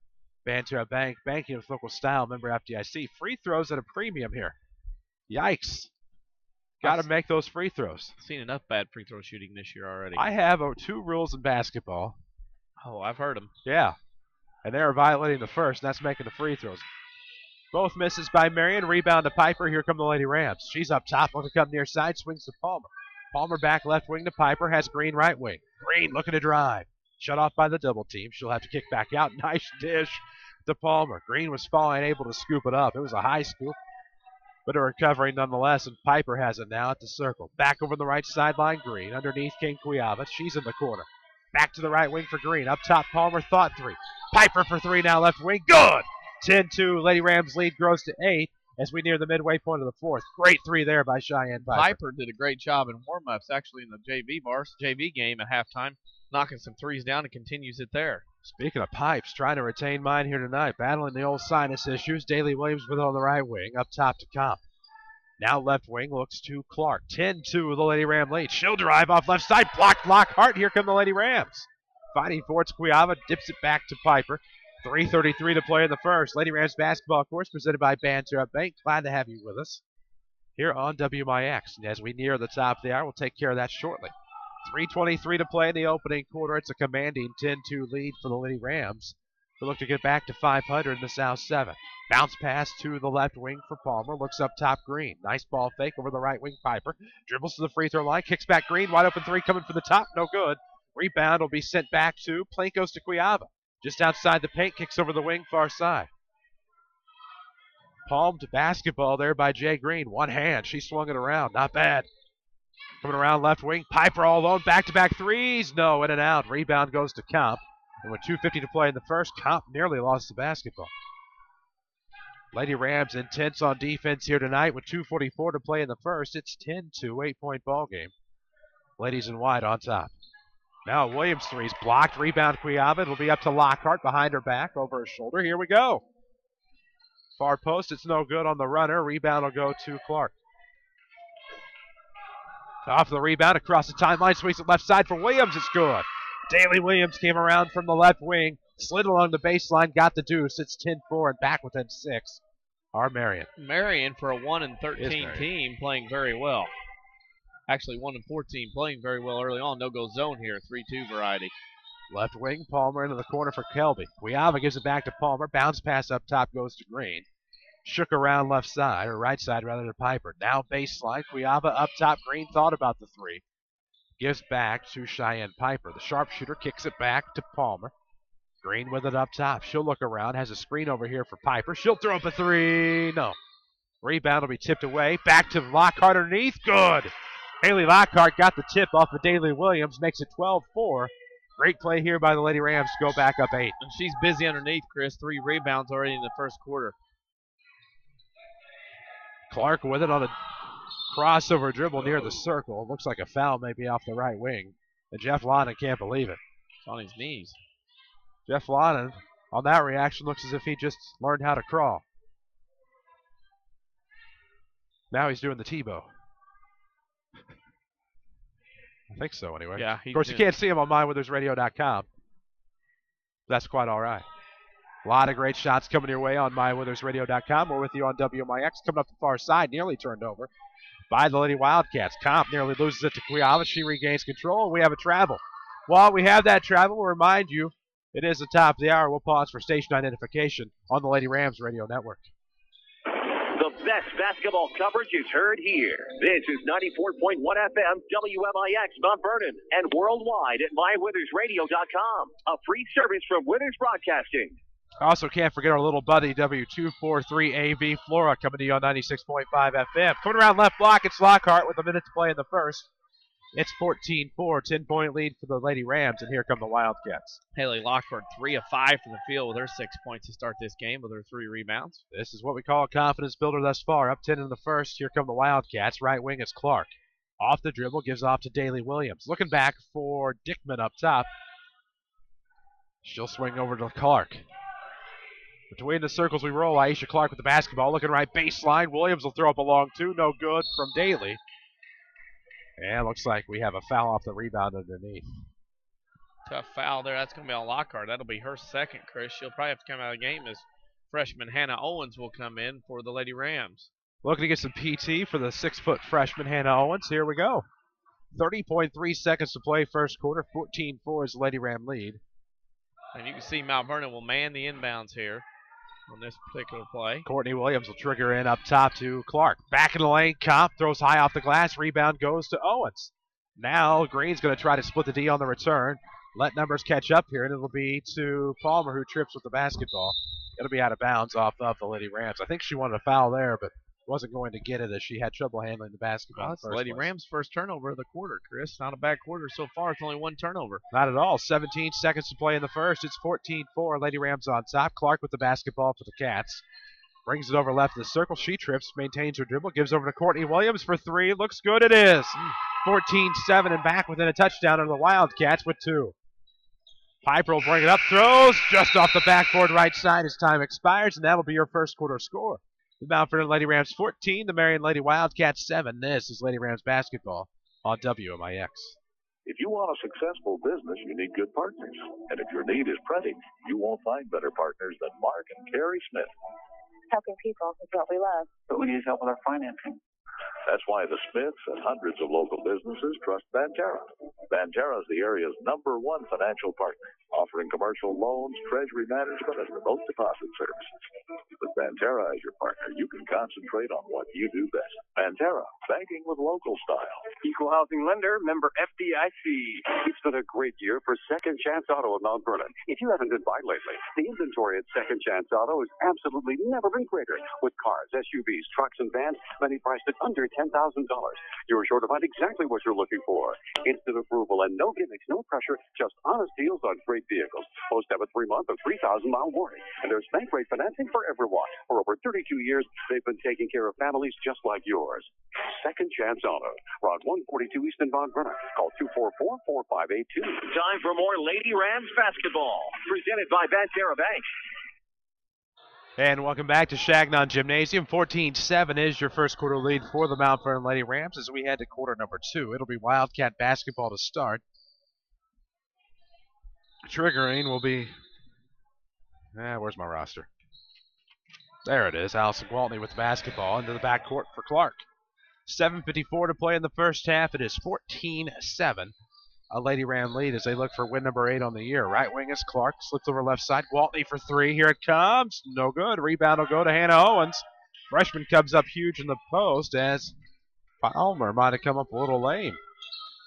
Banterra Bank, banking with local style, member FDIC. Free throws at a premium here. Yikes. Got to make those free throws. Seen enough bad free throw shooting this year already. I have 2 rules in basketball. Oh, I've heard them. Yeah. And they're violating the first, and that's making the free throws. Both misses by Marion. Rebound to Piper. Here come the Lady Rams. She's up top. Looking to come near side. Swings to Palmer. Palmer back left wing to Piper. Has Green right wing. Green looking to drive. Shut off by the double team. She'll have to kick back out. Nice dish to Palmer. Green was falling, able to scoop it up. It was a high scoop, but a recovery nonetheless, and Piper has it now at the circle. Back over the right sideline, Green. Underneath came Cuiava. She's in the corner. Back to the right wing for Green. Up top, Palmer thought three. Piper for three now left wing. Good! 10-2. Lady Rams lead grows to 8 as we near the midway point of the fourth. Great three there by Cheyenne Piper. Piper did a great job in warm-ups, actually, in the JV game at halftime, knocking some threes down and continues it there. Speaking of pipes, trying to retain mine here tonight. Battling the old sinus issues. Daly Williams with it on the right wing. Up top to Comp. Now left wing looks to Clark. 10-2 the Lady Ram lead. She'll drive off left side. Blocked Lockhart. Here come the Lady Rams. Fighting for it's Cuiava. Dips it back to Piper. 3:33 to play in the first. Lady Rams basketball course presented by Banterra Bank. Glad to have you with us here on WMIX. And as we near the top of the hour, we'll take care of that shortly. 3:23 to play in the opening quarter. It's a commanding 10-2 lead for the Lady Rams. They look to get back to 500 in the South 7. Bounce pass to the left wing for Palmer. Looks up top, Green. Nice ball fake over the right wing, Piper. Dribbles to the free throw line. Kicks back, Green. Wide open three coming for the top. No good. Rebound will be sent back to Plankos to Cuiava. Just outside the paint. Kicks over the wing, far side. Palmed basketball there by Jay Green. One hand. She swung it around. Not bad. Coming around left wing. Piper all alone. Back-to-back threes. No, in and out. Rebound goes to Comp. And with 2:50 to play in the first, Comp nearly lost the basketball. Lady Rams intense on defense here tonight with 2:44 to play in the first. It's 10-2, 8-point ball game. Ladies in white on top. Now Williams threes blocked. Rebound Cuiava. It'll be up to Lockhart behind her back, over her shoulder. Here we go. Far post. It's no good on the runner. Rebound will go to Clark. Off the rebound across the timeline. Swings it left side for Williams. It's good. Daly Williams came around from the left wing. Slid along the baseline. Got the deuce. It's 10-4 and back within 6. Our Marion. Marion for a 1-13 team playing very well. Actually 1-14 playing very well early on. No-go zone here. 3-2 variety. Left wing. Palmer into the corner for Kelby. Cuiava gives it back to Palmer. Bounce pass up top goes to Green. Shook around left side, or right side rather, to Piper. Now baseline. Cuiava up top. Green thought about the three. Gives back to Cheyenne Piper. The sharpshooter kicks it back to Palmer. Green with it up top. She'll look around. Has a screen over here for Piper. She'll throw up a three. No. Rebound will be tipped away. Back to Lockhart underneath. Good. Haley Lockhart got the tip off of Daly Williams. Makes it 12-4. Great play here by the Lady Rams to go back up 8. And she's busy underneath, Chris. 3 rebounds already in the first quarter. Clark with it on a crossover dribble near the circle. Looks like a foul maybe off the right wing. And Jeff Lonan can't believe it. It's on his knees. Jeff Lonan, on that reaction, looks as if he just learned how to crawl. Now he's doing the Tebow. I think so, anyway. Yeah. Of course, you can't see him on MyWithersRadio.com. That's quite all right. A lot of great shots coming your way on MyWithersRadio.com. We're with you on WMIX. Coming up the far side, nearly turned over by the Lady Wildcats. Comp nearly loses it to Cuiava. She regains control, and we have a travel. While we have that travel, we'll remind you, it is the top of the hour. We'll pause for station identification on the Lady Rams Radio Network. Best basketball coverage is heard here. This is 94.1 FM WMIX Mount Vernon and worldwide at mywinthersradio.com. A free service from Withers Broadcasting. Also, can't forget our little buddy W243AV Flora coming to you on 96.5 FM. Coming around left block, it's Lockhart with a minute to play in the first. It's 14-4, 10-point lead for the Lady Rams, and here come the Wildcats. Haley Lockhart, 3 of 5 from the field with her 6 points to start this game with her 3 rebounds. This is what we call a confidence builder thus far. Up 10 in the first, here come the Wildcats. Right wing is Clark. Off the dribble, gives off to Daly Williams. Looking back for Dickman up top. She'll swing over to Clark. Between the circles we roll, Aisha Clark with the basketball. Looking right baseline. Williams will throw up a long two. No good from Daly. And looks like we have a foul off the rebound underneath. Tough foul there. That's going to be on Lockhart. That'll be her second, Chris. She'll probably have to come out of the game as freshman Hannah Owens will come in for the Lady Rams. Looking to get some PT for the 6-foot freshman Hannah Owens. Here we go. 30.3 seconds to play first quarter. 14-4 is the Lady Ram lead. And you can see Mount Vernon will man the inbounds here on this particular play. Courtney Williams will trigger in up top to Clark. Back in the lane, Comp throws high off the glass. Rebound goes to Owens. Now Green's going to try to split the D on the return. Let numbers catch up here, and it'll be to Palmer, who trips with the basketball. It'll be out of bounds off of the Lady Rams. I think she wanted a foul there, but wasn't going to get it as she had trouble handling the basketball. Well, that's the Lady Rams' first turnover of the quarter, Chris. Not a bad quarter so far. It's only 1 turnover. Not at all. 17 seconds to play in the first. It's 14-4. Lady Rams on top. Clark with the basketball for the Cats. Brings it over left of the circle. She trips, maintains her dribble, gives over to Courtney Williams for 3. Looks good. It is. 14-7 and back within a touchdown of the Wildcats with 2. Piper will bring it up. Throws just off the backboard right side as time expires, and that'll be your first quarter score. The Mount Vernon Lady Rams 14, the Marion Lady Wildcats 7. This is Lady Rams basketball on WMIX. If you want a successful business, you need good partners. And if your need is printing, you won't find better partners than Mark and Carrie Smith. Helping people is what we love. But we need help with our financing. That's why the Smiths and hundreds of local businesses trust Banterra. Banterra is the area's #1 financial partner, offering commercial loans, treasury management, and remote deposit services. With Banterra as your partner, you can concentrate on what you do best. Banterra, banking with local style. Equal housing lender, member FDIC. It's been a great year for Second Chance Auto of Mount Vernon. If you haven't been by lately, the inventory at Second Chance Auto has absolutely never been greater. With cars, SUVs, trucks, and vans, many priced at under $10,000. You're sure to find exactly what you're looking for. Instant approval and no gimmicks, no pressure, just honest deals on great vehicles. Most have a 3-month or 3,000-mile warranty. And there's bank rate financing for everyone. For over 32 years, they've been taking care of families just like yours. Second Chance Auto. Route 142 East in Mount Vernon. Call 244-4582. Time for more Lady Rams basketball. Presented by Banterra Bank. And welcome back to Changnon Gymnasium. 14-7 is your first quarter lead for the Mount Vernon Lady Rams as we head to quarter number 2. It'll be Wildcat basketball to start. Triggering will be... where's my roster? There it is. Allison Gwaltney with the basketball into the backcourt for Clark. 7:54 to play in the first half. It is 14-7. A Lady Ram lead as they look for win number 8 on the year. Right wing is Clark. Slips over left side. Gwaltney for 3. Here it comes. No good. Rebound will go to Hannah Owens. Freshman comes up huge in the post as Palmer might have come up a little lame.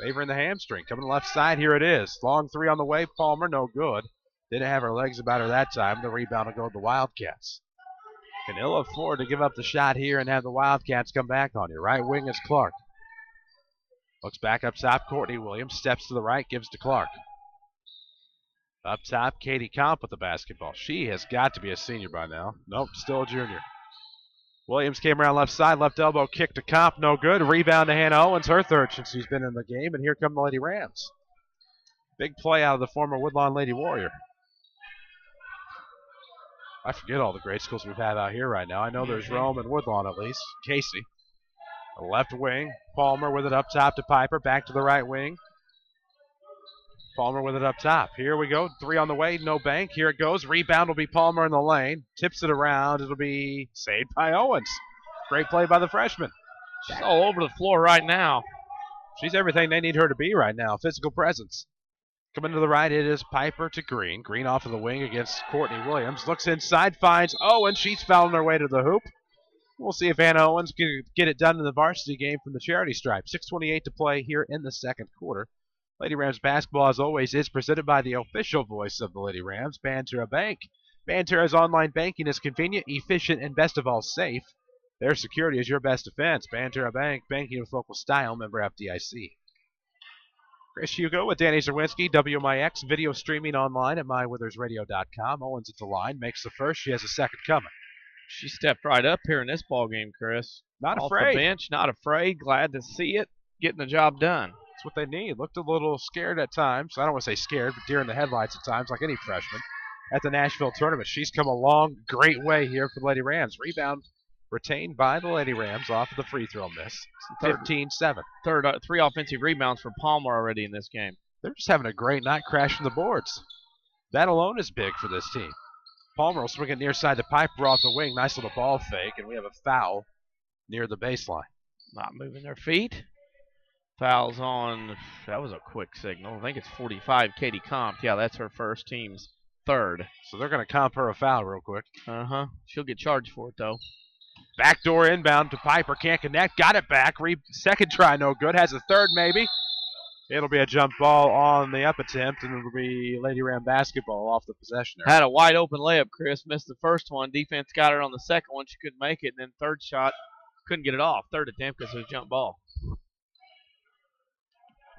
Favoring the hamstring. Coming to the left side. Here it is. Long 3 on the way. Palmer, no good. Didn't have her legs about her that time. The rebound will go to the Wildcats. Can ill afford to give up the shot here and have the Wildcats come back on you. Right wing is Clark. Looks back up top. Courtney Williams steps to the right, gives to Clark. Up top, Katie Comp with the basketball. She has got to be a senior by now. Nope, still a junior. Williams came around left side, left elbow kick to Comp, no good. Rebound to Hannah Owens, her third since she's been in the game, and here come the Lady Rams. Big play out of the former Woodlawn Lady Warrior. I forget all the great schools we've had out here right now. I know there's Rome and Woodlawn at least. Casey. The left wing. Palmer with it up top to Piper. Back to the right wing. Palmer with it up top. Here we go. 3 on the way. No bank. Here it goes. Rebound will be Palmer in the lane. Tips it around. It'll be saved by Owens. Great play by the freshman. She's all over the floor right now. She's everything they need her to be right now. Physical presence. Coming to the right, it is Piper to Green. Green off of the wing against Courtney Williams. Looks inside, finds Owens. She's fouling her way to the hoop. We'll see if Anna Owens can get it done in the varsity game from the charity stripe. 6:28 to play here in the second quarter. Lady Rams basketball, as always, is presented by the official voice of the Lady Rams, Banterra Bank. Banterra's online banking is convenient, efficient, and best of all, safe. Their security is your best defense. Banterra Bank, banking with local style, member FDIC. Chris Hugo with Danny Czerwinski, WMIX, video streaming online at mywithersradio.com. Owens at the line, makes the first. She has a second coming. She stepped right up here in this ball game, Chris. Not Off afraid. the bench, not afraid, glad to see it, getting the job done. That's what they need. Looked a little scared at times. I don't want to say scared, but deer in the headlights at times, like any freshman. At the Nashville tournament, she's come a long, great way here for the Lady Rams. Rebound retained by the Lady Rams off of the free throw miss. 15-7. Three offensive rebounds for Palmer already in this game. They're just having a great night crashing the boards. That alone is big for this team. Palmer will swing it near side to Piper off the wing. Nice little ball fake, and we have a foul near the baseline. Not moving their feet. Fouls on, that was a quick signal. I think it's 45, Katie Comp. Yeah, that's her first, team's third. So they're going to comp her a foul real quick. Uh-huh. She'll get charged for it, though. Backdoor inbound to Piper. Can't connect. Got it back. Second try, no good. Has a third, maybe. It'll be a jump ball on the up attempt, and it'll be Lady Ram basketball off the possession area. Had a wide open layup, Chris. Missed the first one. Defense got her on the second one. She couldn't make it. And then third shot, couldn't get it off. Third attempt because it was a jump ball.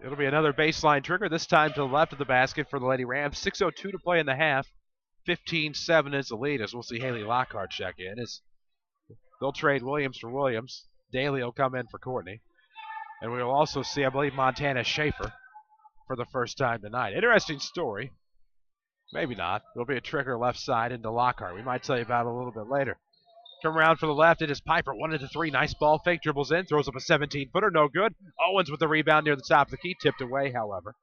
It'll be another baseline trigger, this time to the left of the basket for the Lady Rams. 6:02 to play in the half. 15-7 is the lead, as we'll see Haley Lockhart check in. They'll trade Williams for Williams. Daly will come in for Courtney. And we will also see, I believe, Montana Schaefer for the first time tonight. Interesting story. Maybe not. There'll be a trigger left side into Lockhart. We might tell you about it a little bit later. Come around for the left. It is Piper. 1-3. Nice ball fake. Dribbles in. Throws up a 17-footer. No good. Owens with the rebound near the top of the key. Tipped away, however.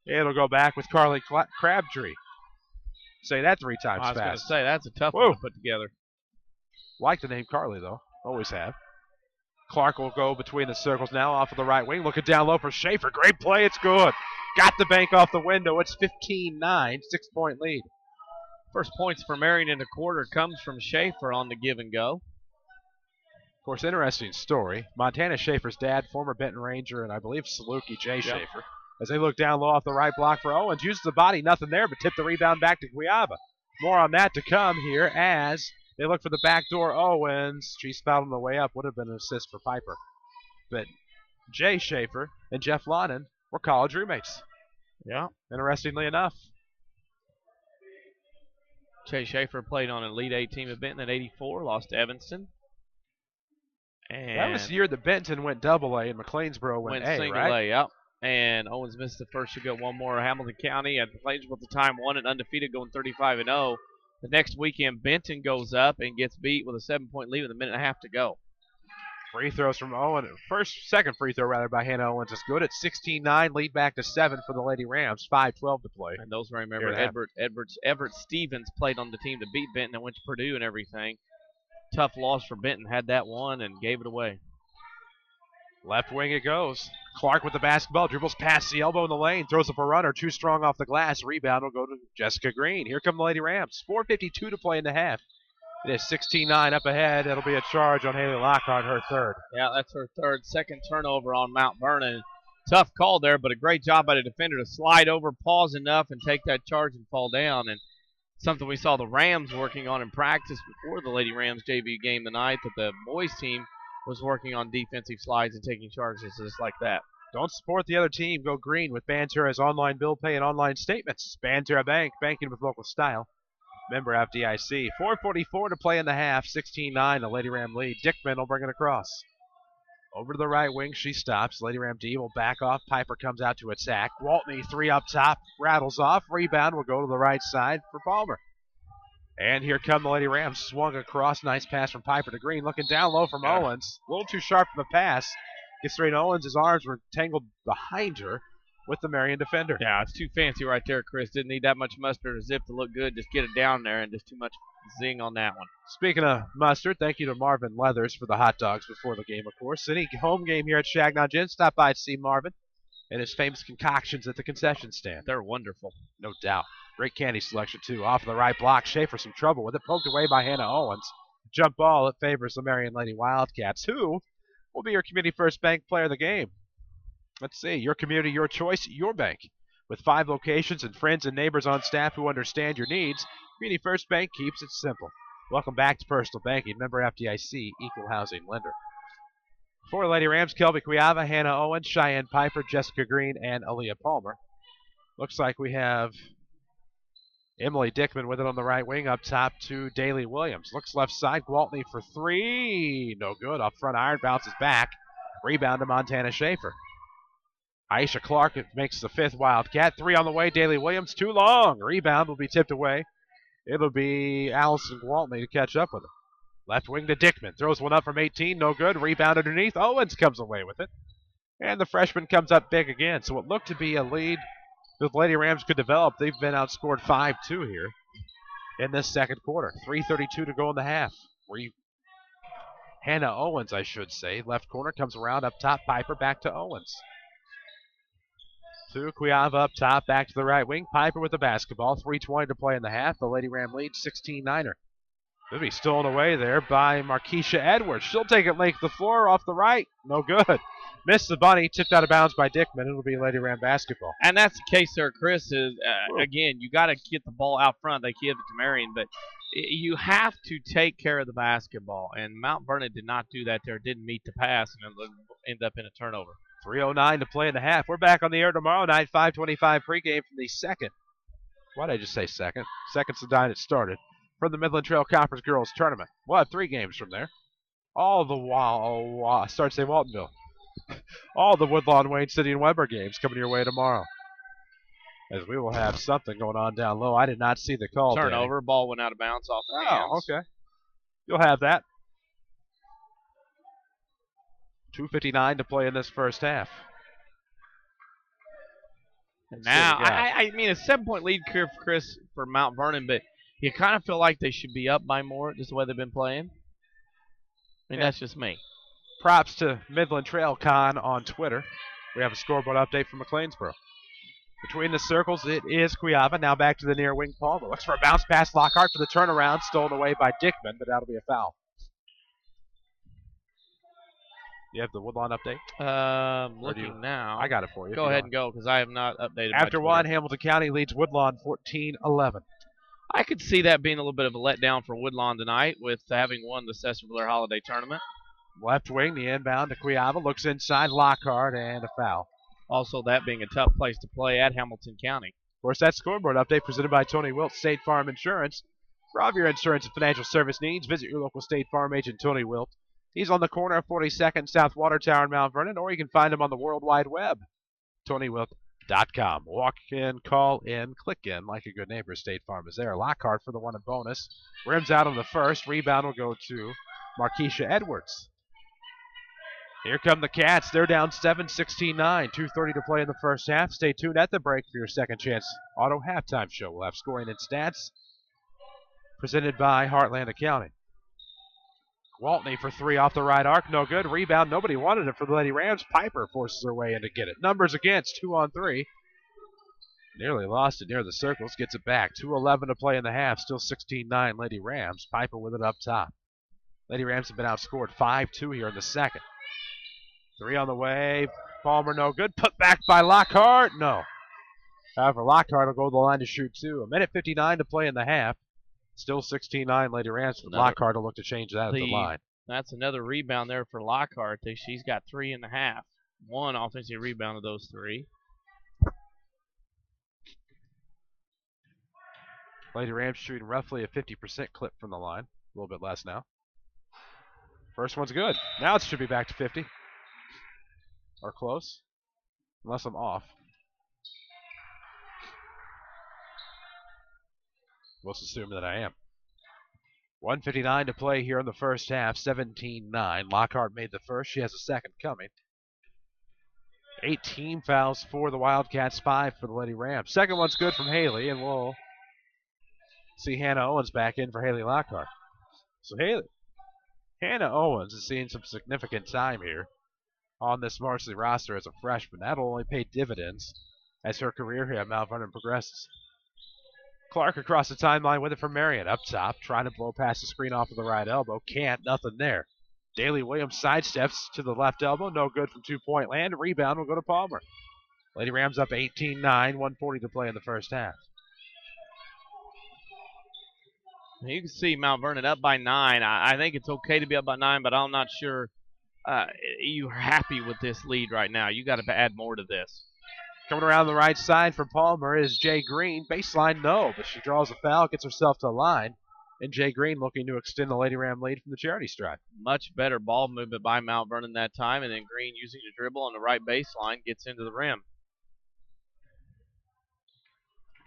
It'll go back with Carly Crabtree. Say that 3 times fast. I was going to say, that's a tough one to put together. Like the name Carly, though. Always have. Clark will go between the circles now off of the right wing. Looking down low for Schaefer. Great play. It's good. Got the bank off the window. It's 15-9. 6-point lead. First points for Marion in the quarter comes from Schaefer on the give and go. Of course, interesting story. Montana Schaefer's dad, former Benton Ranger, and I believe Saluki Jay Schaefer. As they look down low off the right block for Owens. Uses the body. Nothing there, but tipped the rebound back to Guiaba. More on that to come here as they look for the backdoor Owens. She's fouled on the way up. Would have been an assist for Piper. But Jay Schaefer and Jeff Lonnen were college roommates. Yeah. Interestingly enough. Jay Schaefer played on an Elite 8 team at Benton in '84. Lost to Evanston. And that was the year that Benton went AA and McLeansboro went A, single right? A, yep. And Owens missed the first. She got one more. Hamilton County at McLeansboro at the time won it undefeated, going 35-0. The next weekend, Benton goes up and gets beat with a 7-point lead with a minute and a half to go. Free throws from Owen. Second free throw rather by Hannah Owens is good. At 16-9, lead back to 7 for the Lady Rams. 5:12 to play. And those remember Everett Stevens played on the team to beat Benton and went to Purdue and everything. Tough loss for Benton. Had that one and gave it away. Left wing it goes. Clark with the basketball. Dribbles past the elbow in the lane. Throws up a runner. Too strong off the glass. Rebound will go to Jessica Green. Here come the Lady Rams. 4:52 to play in the half. It is 16-9 up ahead. It'll be a charge on Haley Lockhart, her third. Yeah, that's her third. Second turnover on Mount Vernon. Tough call there, but a great job by the defender to slide over, pause enough, and take that charge and fall down. And something we saw the Rams working on in practice before the Lady Rams JV game tonight, that the boys team was working on defensive slides and taking charges just like that. Don't support the other team. Go green with Banterra's online bill pay and online statements. Banterra Bank, banking with local style. Member FDIC. 4:44 to play in the half. 16-9, the Lady Ram lead. Dickman will bring it across. Over to the right wing, she stops. Lady Ram D will back off. Piper comes out to attack. Waltney, 3 up top, rattles off. Rebound will go to the right side for Palmer. And here come the Lady Rams. Swung across. Nice pass from Piper to Green. Looking down low from Owens. A little too sharp of a pass. Gets straight Owens. His arms were tangled behind her with the Marion defender. Yeah, it's too fancy right there, Chris. Didn't need that much mustard or zip to look good. Just get it down there, and just too much zing on that one. Speaking of mustard, thank you to Marvin Leathers for the hot dogs before the game, of course. Any home game here at Changnon Gym, stop by to see Marvin and his famous concoctions at the concession stand. They're wonderful. No doubt. Great candy selection, too. Off of the right block, Schaefer some trouble with it. Poked away by Hannah Owens. Jump ball, it favors the Marion Lady Wildcats, who will be your Community First Bank player of the game. Let's see, your community, your choice, your bank. With 5 locations and friends and neighbors on staff who understand your needs, Community First Bank keeps it simple. Welcome back to Personal Banking. Member FDIC, Equal Housing Lender. For Lady Rams, Kelby Quiava, Hannah Owens, Cheyenne Piper, Jessica Green, and Aaliyah Palmer. Looks like we have Emily Dickman with it on the right wing, up top to Daly Williams. Looks left side, Gwaltney for 3. No good. Off front iron, bounces back. Rebound to Montana Schaefer. Aisha Clark makes the 5th Wildcat. 3 on the way, Daly Williams, too long. Rebound will be tipped away. It'll be Allison Gwaltney to catch up with her. Left wing to Dickman. Throws one up from 18. No good. Rebound underneath. Owens comes away with it. And the freshman comes up big again. So what looked to be a lead that the Lady Rams could develop, they've been outscored 5-2 here in this second quarter. 3:32 to go in the half. Hannah Owens, I should say. Left corner comes around up top. Piper back to Owens. To Quiava up top. Back to the right wing. Piper with the basketball. 3:20 to play in the half. The Lady Ram leads 16-9er. It'll be stolen away there by Markeisha Edwards. She'll take it length of the floor off the right. No good. Missed the bunny. Tipped out of bounds by Dickman. It'll be Lady Ram basketball. And that's the case there, Chris. Is again, you got to get the ball out front. They give it to Marion, but you have to take care of the basketball. And Mount Vernon did not do that there. Didn't meet the pass, and it'll end up in a turnover. 3:09 to play in the half. We're back on the air tomorrow night. 5:25 pregame from the second. Why did I just say second? Second's the night it started. From the Midland Trail Conference Girls Tournament. We'll have 3 games from there. All the while, start say Waltonville. All the Woodlawn, Wayne City, and Weber games coming your way tomorrow. As we will have something going on down low. I did not see the call. Turnover. Danny. Ball went out of bounds off the hands. Oh, okay. You'll have that. 2:59 to play in this first half. Now, I mean, a 7-point lead here for Chris for Mount Vernon, but you kind of feel like they should be up by more, just the way they've been playing. I mean, that's just me. Props to Midland Trail Con on Twitter. We have a scoreboard update from McLeansboro. Between the circles, it is Quiava. Now back to the near wing. Palmer looks for a bounce pass. Lockhart for the turnaround. Stolen away by Dickman, but that'll be a foul. You have the Woodlawn update? Looking now. I got it for you. Go ahead and go, because I have not updated. After one, Hamilton County leads Woodlawn 14-11. I could see that being a little bit of a letdown for Woodlawn tonight with having won the Cecil Holiday Tournament. Left wing, the inbound to Quiava. Looks inside, Lockhart, and a foul. Also, that being a tough place to play at Hamilton County. Of course, that scoreboard update presented by Tony Wilt, State Farm Insurance. For all of your insurance and financial service needs, visit your local State Farm agent, Tony Wilt. He's on the corner of 42nd South Water Tower in Mount Vernon, or you can find him on the World Wide Web, TonyWilt.com. Walk in, call in, click in like a good neighbor. State Farm is there. Lockhart for the one and bonus. Rims out on the first. Rebound will go to Markeisha Edwards. Here come the Cats. They're down 7-16-9. 2:30 to play in the first half. Stay tuned at the break for your second chance auto halftime show. We'll have scoring and stats presented by Heartland Accounting. Gwaltney for 3 off the right arc. No good. Rebound. Nobody wanted it for the Lady Rams. Piper forces her way in to get it. Numbers against. 2 on 3. Nearly lost it near the circles. Gets it back. 2:11 to play in the half. Still 16-9 Lady Rams. Piper with it up top. Lady Rams have been outscored 5-2 here in the second. 3 on the way. Palmer no good. Put back by Lockhart. No. However, Lockhart will go to the line to shoot 2. 1:59 to play in the half. Still 16-9 Lady Rams. Lockhart will look to change that at the line. That's another rebound there for Lockhart. She's got 3.5. 1 offensive rebound of those 3. Lady Rams shooting roughly a 50% clip from the line. A little bit less now. First one's good. Now it should be back to 50. Or close. Unless I'm off. We'll assume that I am. 1:59 to play here in the first half. 17-9. Lockhart made the first. She has a second coming. 18 fouls for the Wildcats, 5 for the Lady Rams. Second one's good from Haley, and we'll see Hannah Owens back in for Haley Lockhart. So Hannah Owens is seeing some significant time here on this varsity roster as a freshman. That'll only pay dividends as her career here at Mount Vernon progresses. Clark across the timeline with it for Marion. Up top, trying to blow past the screen off of the right elbow. Can't, nothing there. Daly Williams sidesteps to the left elbow. No good from two-point land. Rebound will go to Palmer. Lady Rams up 18-9, 1:40 to play in the first half. You can see Mount Vernon up by 9. I think it's okay to be up by 9, but I'm not sure you're happy with this lead right now. You got to add more to this. Coming around the right side for Palmer is Jay Green. Baseline, no, but she draws a foul, gets herself to the line. And Jay Green looking to extend the Lady Ram lead from the charity stripe. Much better ball movement by Mount Vernon that time, and then Green using the dribble on the right baseline gets into the rim.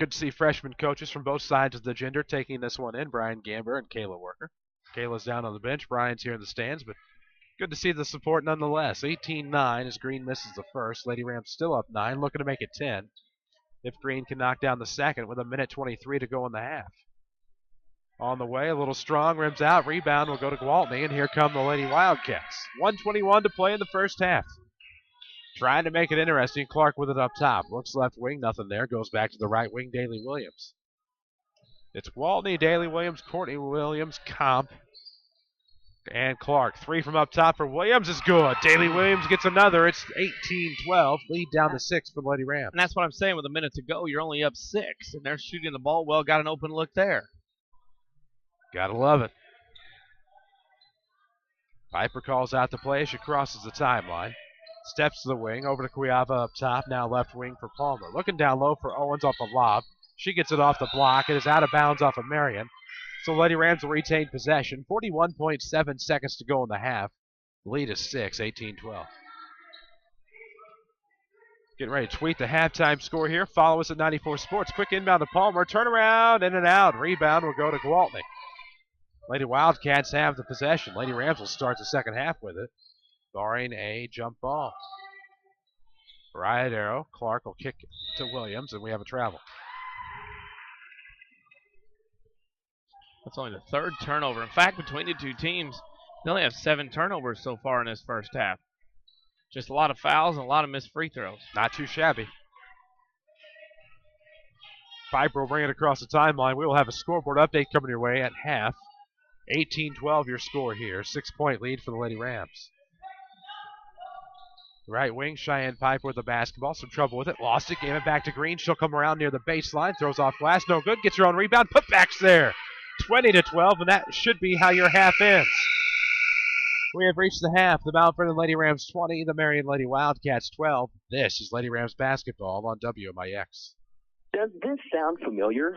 Good to see freshman coaches from both sides of the gender taking this one in. Brian Gamber and Kayla Worker. Kayla's down on the bench. Brian's here in the stands, but good to see the support nonetheless. 18-9 as Green misses the first. Lady Rams still up 9, looking to make it 10. If Green can knock down the second with 1:23 to go in the half. On the way, a little strong, rims out. Rebound will go to Gwaltney, and here come the Lady Wildcats. 1:21 to play in the first half. Trying to make it interesting. Clark with it up top. Looks left wing, nothing there. Goes back to the right wing, Daly Williams. It's Gwaltney, Daly Williams, Courtney Williams, Comp, and Clark. 3 from up top for Williams is good. Daly Williams gets another. It's 18-12. Lead down to 6 for Lady Rams. And that's what I'm saying. With a minute to go, you're only up 6, and they're shooting the ball well. Got an open look there. Gotta love it. Piper calls out the play. She crosses the timeline. Steps to the wing, over to Cuiava up top, now left wing for Palmer. Looking down low for Owens off a lob. She gets it off the block. It is out of bounds off of Marion. So Lady Rams will retain possession. 41.7 seconds to go in the half. The lead is 6, 18-12. Getting ready to tweet the halftime score here. Follow us at 94 Sports. Quick inbound to Palmer. Turnaround, in and out. Rebound will go to Gwaltney. Lady Wildcats have the possession. Lady Rams will start the second half with it, barring a jump ball. Right arrow. Clark will kick to Williams, and we have a travel. That's only the third turnover. In fact, between the two teams, they only have 7 turnovers so far in this first half. Just a lot of fouls and a lot of missed free throws. Not too shabby. Piper will bring it across the timeline. We will have a scoreboard update coming your way at half. 18-12 your score here. 6-point lead for the Lady Rams. Right wing, Cheyenne Piper with the basketball. Some trouble with it. Lost it. Gave it back to Green. She'll come around near the baseline. Throws off glass. No good. Gets her own rebound. Putbacks there. 20-12, and that should be how your half ends. We have reached the half. The Mount Vernon Lady Rams 20, the Marion Lady Wildcats 12. This is Lady Rams basketball on WMIX. Does this sound familiar?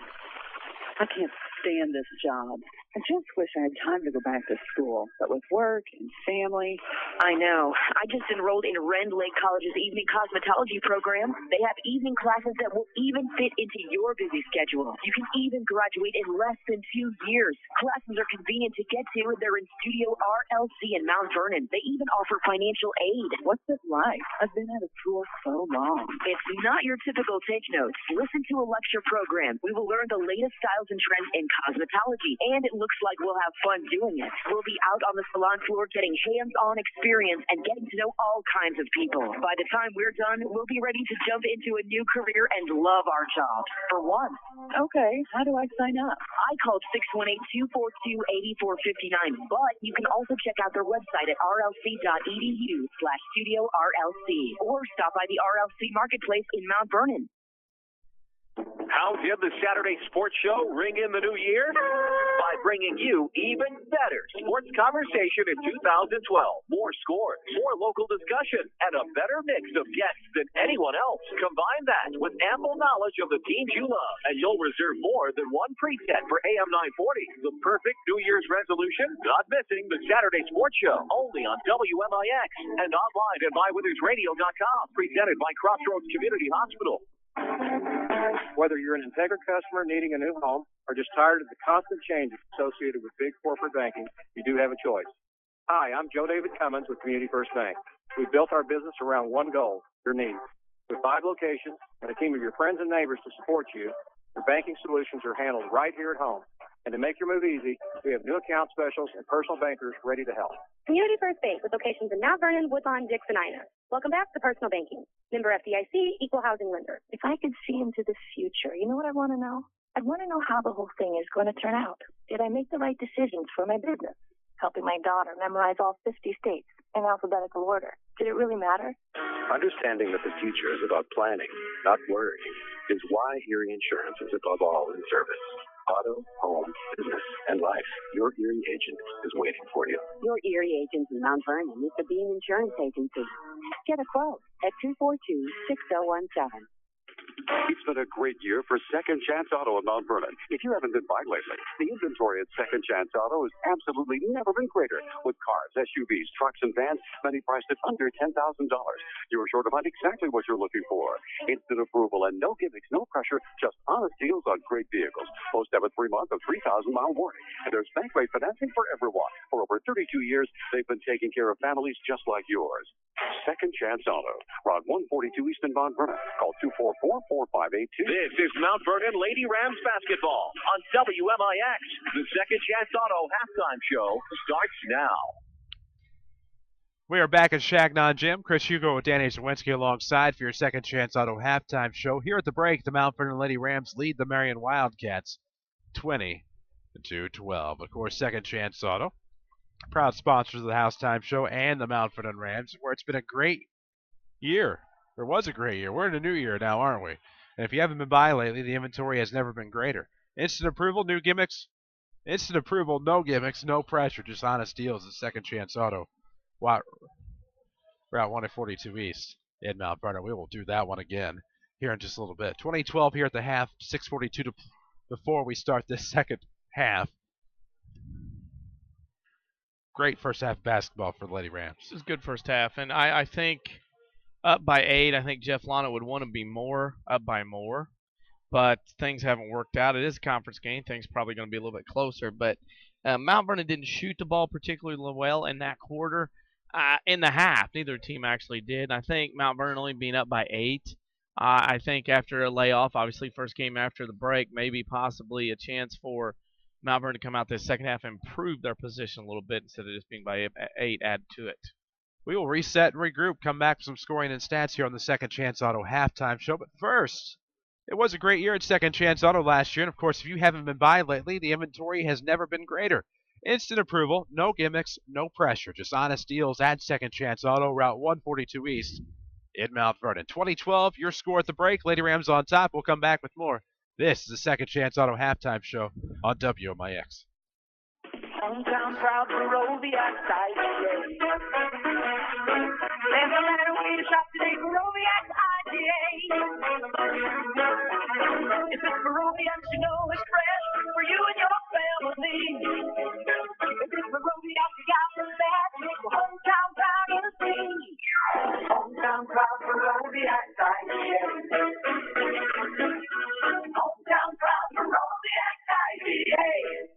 I can't stand this job. I just wish I had time to go back to school. But with work and family... I know. I just enrolled in Rend Lake College's evening cosmetology program. They have evening classes that will even fit into your busy schedule. You can even graduate in less than 2 years. Classes are convenient to get to, and they're in Studio RLC in Mount Vernon. They even offer financial aid. What's it like? I've been out of school so long. It's not your typical take notes. Listen to a lecture program. We will learn the latest styles and trends in cosmetology, and it looks like we'll have fun doing it. We'll be out on the salon floor getting hands-on experience and getting to know all kinds of people. By the time we're done, we'll be ready to jump into a new career and love our jobs. For one. Okay, how do I sign up? I called 618-242-8459, but you can also check out their website at rlc.edu/Studio RLC or stop by the RLC Marketplace in Mount Vernon. How did the Saturday Sports Show ring in the new year? By bringing you even better sports conversation in 2012. More scores, more local discussion, and a better mix of guests than anyone else. Combine that with ample knowledge of the teams you love, and you'll reserve more than one preset for AM 940. The perfect New Year's resolution? Not missing the Saturday Sports Show, only on WMIX and online at mywithersradio.com. Presented by Crossroads Community Hospital. Whether you're an Integra customer needing a new home or just tired of the constant changes associated with big corporate banking, you do have a choice. Hi, I'm Joe David Cummins with Community First Bank. We built our business around one goal, your needs. With 5 locations and a team of your friends and neighbors to support you, your banking solutions are handled right here at home. And to make your move easy, we have new account specials and personal bankers ready to help. Community First Bank with locations in Mount Vernon, Woodlawn, Dixon, Ina. Welcome back to Personal Banking. Member FDIC, Equal Housing Lender. If I could see into the future, you know what I want to know? I want to know how the whole thing is going to turn out. Did I make the right decisions for my business? Helping my daughter memorize all 50 states in alphabetical order. Did it really matter? Understanding that the future is about planning, not worrying, is why Erie Insurance is above all in service. Auto, home, business, and life. Your Erie agent is waiting for you. Your Erie agent in Mount Vernon is the Beam Insurance Agency. Get a quote at 242-6017. It's been a great year for Second Chance Auto in Mount Vernon. If you haven't been by lately, the inventory at Second Chance Auto has absolutely never been greater. With cars, SUVs, trucks, and vans, many priced at under $10,000. You're sure to find exactly what you're looking for. Instant approval and no gimmicks, no pressure, just honest deals on great vehicles. Most have a 3-month or 3,000-mile warranty. And there's bank rate financing for everyone. For over 32 years, they've been taking care of families just like yours. Second Chance Auto, Route 142 East in Mount Vernon. Call 244-4582. This is Mount Vernon Lady Rams basketball on WMIX. The Second Chance Auto halftime show starts now. We are back at Changnon Gym. Chris Hugo with Danny Czerwinski alongside for your Second Chance Auto halftime show. Here at the break, the Mount Vernon Lady Rams lead the Marion Wildcats 20-12. Of course, Second Chance Auto, proud sponsors of the halftime show and the Mount Vernon Rams, where it's been a great year. There was a great year. We're in a new year now, aren't we? And if you haven't been by lately, the inventory has never been greater. Instant approval, new gimmicks. Instant approval, no gimmicks, no pressure, just honest deals at Second Chance Auto. Route 142 East in Mount Vernon. We will do that one again here in just a little bit. 2012 here at the half, 6:42 before we start this second half. Great first half basketball for the Lady Rams. This is good first half, and I think up by 8. I think Jeff Lana would want to be up by more, but things haven't worked out. It is a conference game. Things probably going to be a little bit closer, but Mount Vernon didn't shoot the ball particularly well in that quarter. In the half, neither team actually did. I think Mount Vernon only being up by 8. I think after a layoff, obviously first game after the break, maybe possibly a chance for Mount Vernon to come out this second half and improve their position a little bit instead of just being by 8, add to it. We will reset and regroup, come back with some scoring and stats here on the Second Chance Auto halftime show. But first, it was a great year at Second Chance Auto last year. And, of course, if you haven't been by lately, the inventory has never been greater. Instant approval, no gimmicks, no pressure. Just honest deals at Second Chance Auto, Route 142 East in Mount Vernon. 2012, your score at the break. Lady Rams on top. We'll come back with more. This is the Second Chance Auto halftime show on WMIX. Hometown proud for Roviac IGA. There's no matter where you shop today for Roviac IGA. If it's for Roviac, you know it's fresh for you and your family. If it's for Roviac, you got the best. Hometown proud of the sea. Hometown proud for Roviac IGA. Hometown proud for Roviac IGA.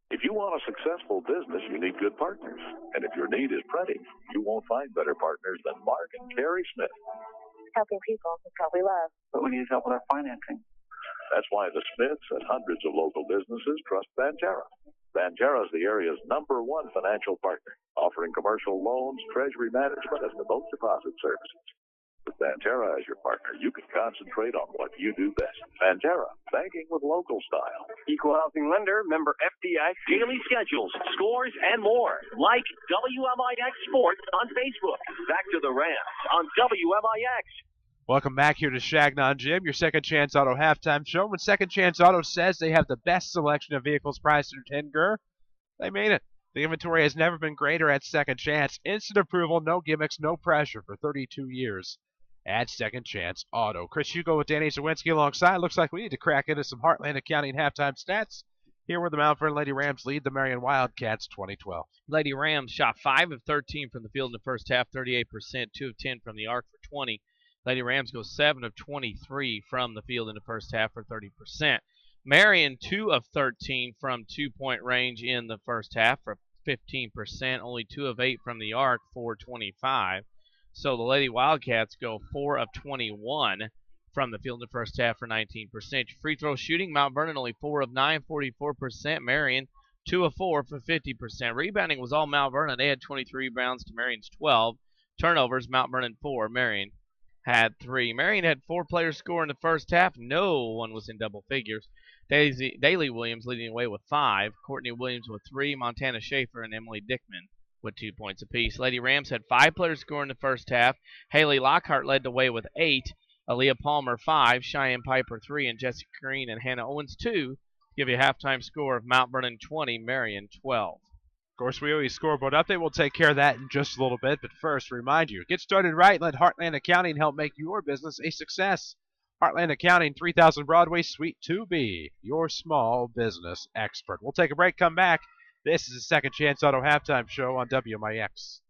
If you want a successful business, you need good partners. And if your need is printing, you won't find better partners than Mark and Carrie Smith. Helping people is what we love. But we need help with our financing. That's why the Smiths and hundreds of local businesses trust Banterra. Banterra is the area's #1 financial partner, offering commercial loans, treasury management, and remote deposit services. With Banterra as your partner, you can concentrate on what you do best. Banterra, banking with local style. Equal housing lender, member FDIC. Daily schedules, scores, and more. Like WMIX Sports on Facebook. Back to the Rams on WMIX. Welcome back here to Changnon Gym, your Second Chance Auto halftime show. When Second Chance Auto says they have the best selection of vehicles priced under $10,000, they mean it. The inventory has never been greater at Second Chance. Instant approval, no gimmicks, no pressure for 32 years. At Second Chance Auto. Chris Hugo with Danny Czerwinski alongside. Looks like we need to crack into some Heartland Accounting halftime stats. Here where the Mount Vernon Lady Rams lead the Marion Wildcats 2012. Lady Rams shot 5 of 13 from the field in the first half, 38%, 2 of 10 from the arc for 20. Lady Rams go 7 of 23 from the field in the first half for 30%. Marion 2 of 13 from two-point range in the first half for 15%, only 2 of 8 from the arc for 25. So the Lady Wildcats go 4 of 21 from the field in the first half for 19%. Free throw shooting, Mount Vernon only 4 of 9, 44%. Marion 2 of 4 for 50%. Rebounding was all Mount Vernon. They had 23 rebounds to Marion's 12. Turnovers, Mount Vernon 4, Marion had 3. Marion had 4 players score in the first half. No one was in double figures. Daly Williams leading away with 5. Courtney Williams with 3. Montana Schaefer and Emily Dickman with 2 points apiece. Lady Rams had 5 players score in the first half. Haley Lockhart led the way with 8. Aaliyah Palmer 5. Cheyenne Piper 3. And Jessica Green and Hannah Owens 2. Give you a halftime score of Mount Vernon 20, Marion 12. Of course, we always scoreboard update. We'll take care of that in just a little bit. But first, remind you, get started right. Let Heartland Accounting help make your business a success. Heartland Accounting, 3000 Broadway, Suite 2B, your small business expert. We'll take a break, come back. This is the Second Chance Auto Halftime Show on WMIX.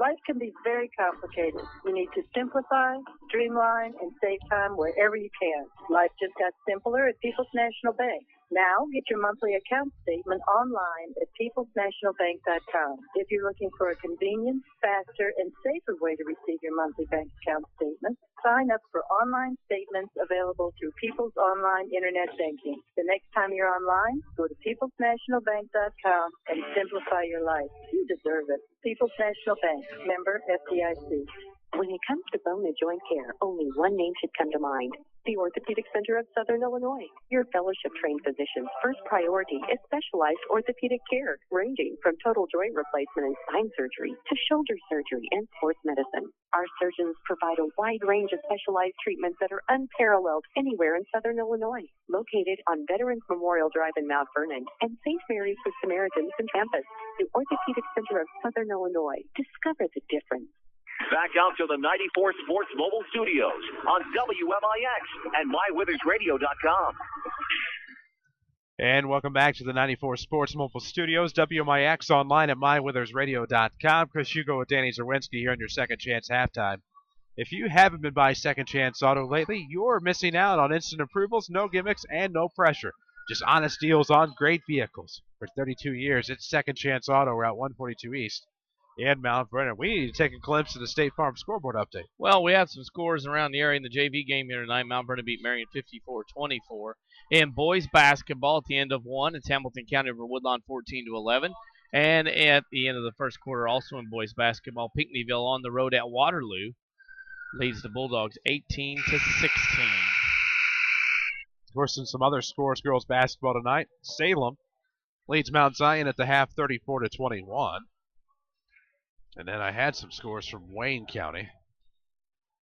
Life can be very complicated. You need to simplify, streamline, and save time wherever you can. Life just got simpler at People's National Bank. Now, get your monthly account statement online at peoplesnationalbank.com. If you're looking for a convenient, faster, and safer way to receive your monthly bank account statement, sign up for online statements available through People's Online Internet Banking. The next time you're online, go to peoplesnationalbank.com and simplify your life. You deserve it. People's National Bank, member FDIC. When it comes to bone and joint care, only one name should come to mind: the Orthopedic Center of Southern Illinois. Your fellowship-trained physician's first priority is specialized orthopedic care, ranging from total joint replacement and spine surgery to shoulder surgery and sports medicine. Our surgeons provide a wide range of specialized treatments that are unparalleled anywhere in Southern Illinois. Located on Veterans Memorial Drive in Mount Vernon and St. Mary's Good Samaritans in Campus, the Orthopedic Center of Southern Illinois. Discover the difference. Back out to the 94 Sports Mobile Studios on WMIX and MyWithersRadio.com. And welcome back to the 94 Sports Mobile Studios, WMIX, online at MyWithersRadio.com. Chris Hugo with Danny Czerwinski here on your Second Chance Halftime. If you haven't been by Second Chance Auto lately, you're missing out on instant approvals, no gimmicks, and no pressure. Just honest deals on great vehicles. For 32 years, it's Second Chance Auto, Route 142 East in Mount Vernon. We need to take a glimpse of the State Farm scoreboard update. Well, we have some scores around the area in the JV game here tonight. Mount Vernon beat Marion 54-24. In boys basketball at the end of one, it's Hamilton County over Woodlawn 14-11. And at the end of the first quarter, also in boys basketball, Pinckneyville on the road at Waterloo leads the Bulldogs 18-16. Of course, in some other scores, girls basketball tonight, Salem leads Mount Zion at the half 34-21. And then I had some scores from Wayne County,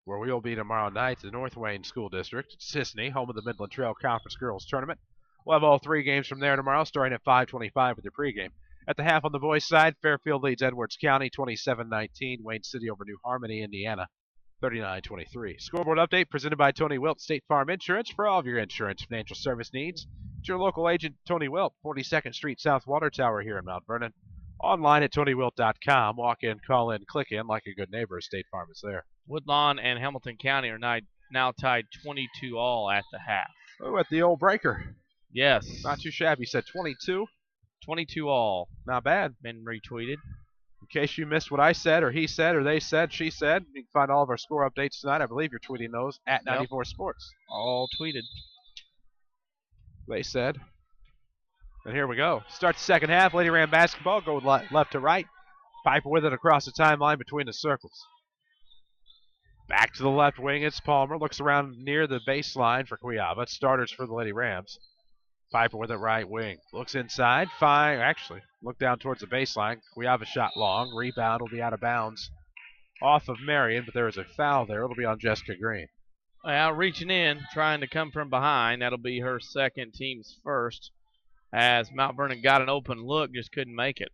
where we will be tomorrow night, the North Wayne School District, Sisney, home of the Midland Trail Conference Girls Tournament. We'll have all 3 games from there tomorrow, starting at 5:25 with the pregame. At the half on the boys' side, Fairfield leads Edwards County 27-19. Wayne City over New Harmony, Indiana, 39-23. Scoreboard update presented by Tony Wilt, State Farm Insurance. For all of your insurance financial service needs, it's your local agent, Tony Wilt, 42nd Street South Water Tower here in Mount Vernon. Online at TonyWilt.com. Walk in, call in, click in. Like a good neighbor, State Farm is there. Woodlawn and Hamilton County are now tied 22-all at the half. Oh, at the old breaker. Yes. Not too shabby. You said 22? 22-all. Not bad. Been retweeted. In case you missed what I said, or he said, or they said, she said, you can find all of our score updates tonight. I believe you're tweeting those at 94 Sports. All tweeted. They said. And here we go. Start the second half. Lady Ram basketball. Go left to right. Piper with it across the timeline between the circles. Back to the left wing. It's Palmer. Looks around near the baseline for Cuyaba. Starters for the Lady Rams. Piper with it right wing. Looks inside. Fine. Actually, look down towards the baseline. Cuyaba shot long. Rebound will be out of bounds off of Marion, but there is a foul there. It'll be on Jessica Green. Well, reaching in, trying to come from behind. That'll be her second, team's first. As Mount Vernon got an open look, just couldn't make it.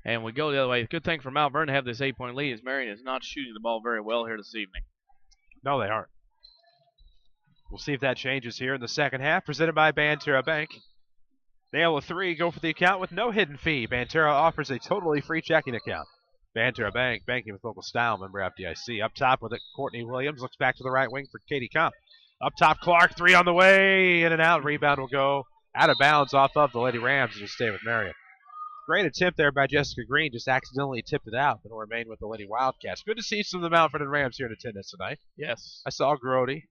And we go the other way. Good thing for Mount Vernon to have this 8-point lead is Marion is not shooting the ball very well here this evening. No, they aren't. We'll see if that changes here in the second half. Presented by Banterra Bank. Nail a 3, go for the account with no hidden fee. Banterra offers a totally free checking account. Banterra Bank, banking with local style, member FDIC. Up top with it, Courtney Williams looks back to the right wing for Katie Comp. Up top, Clark, 3 on the way, in and out. Rebound will go out of bounds off of the Lady Rams and just stay with Marion. Great attempt there by Jessica Green, just accidentally tipped it out, but will remain with the Lady Wildcats. Good to see some of the Mount Vernon Rams here in attendance tonight. Yes. I saw Grody.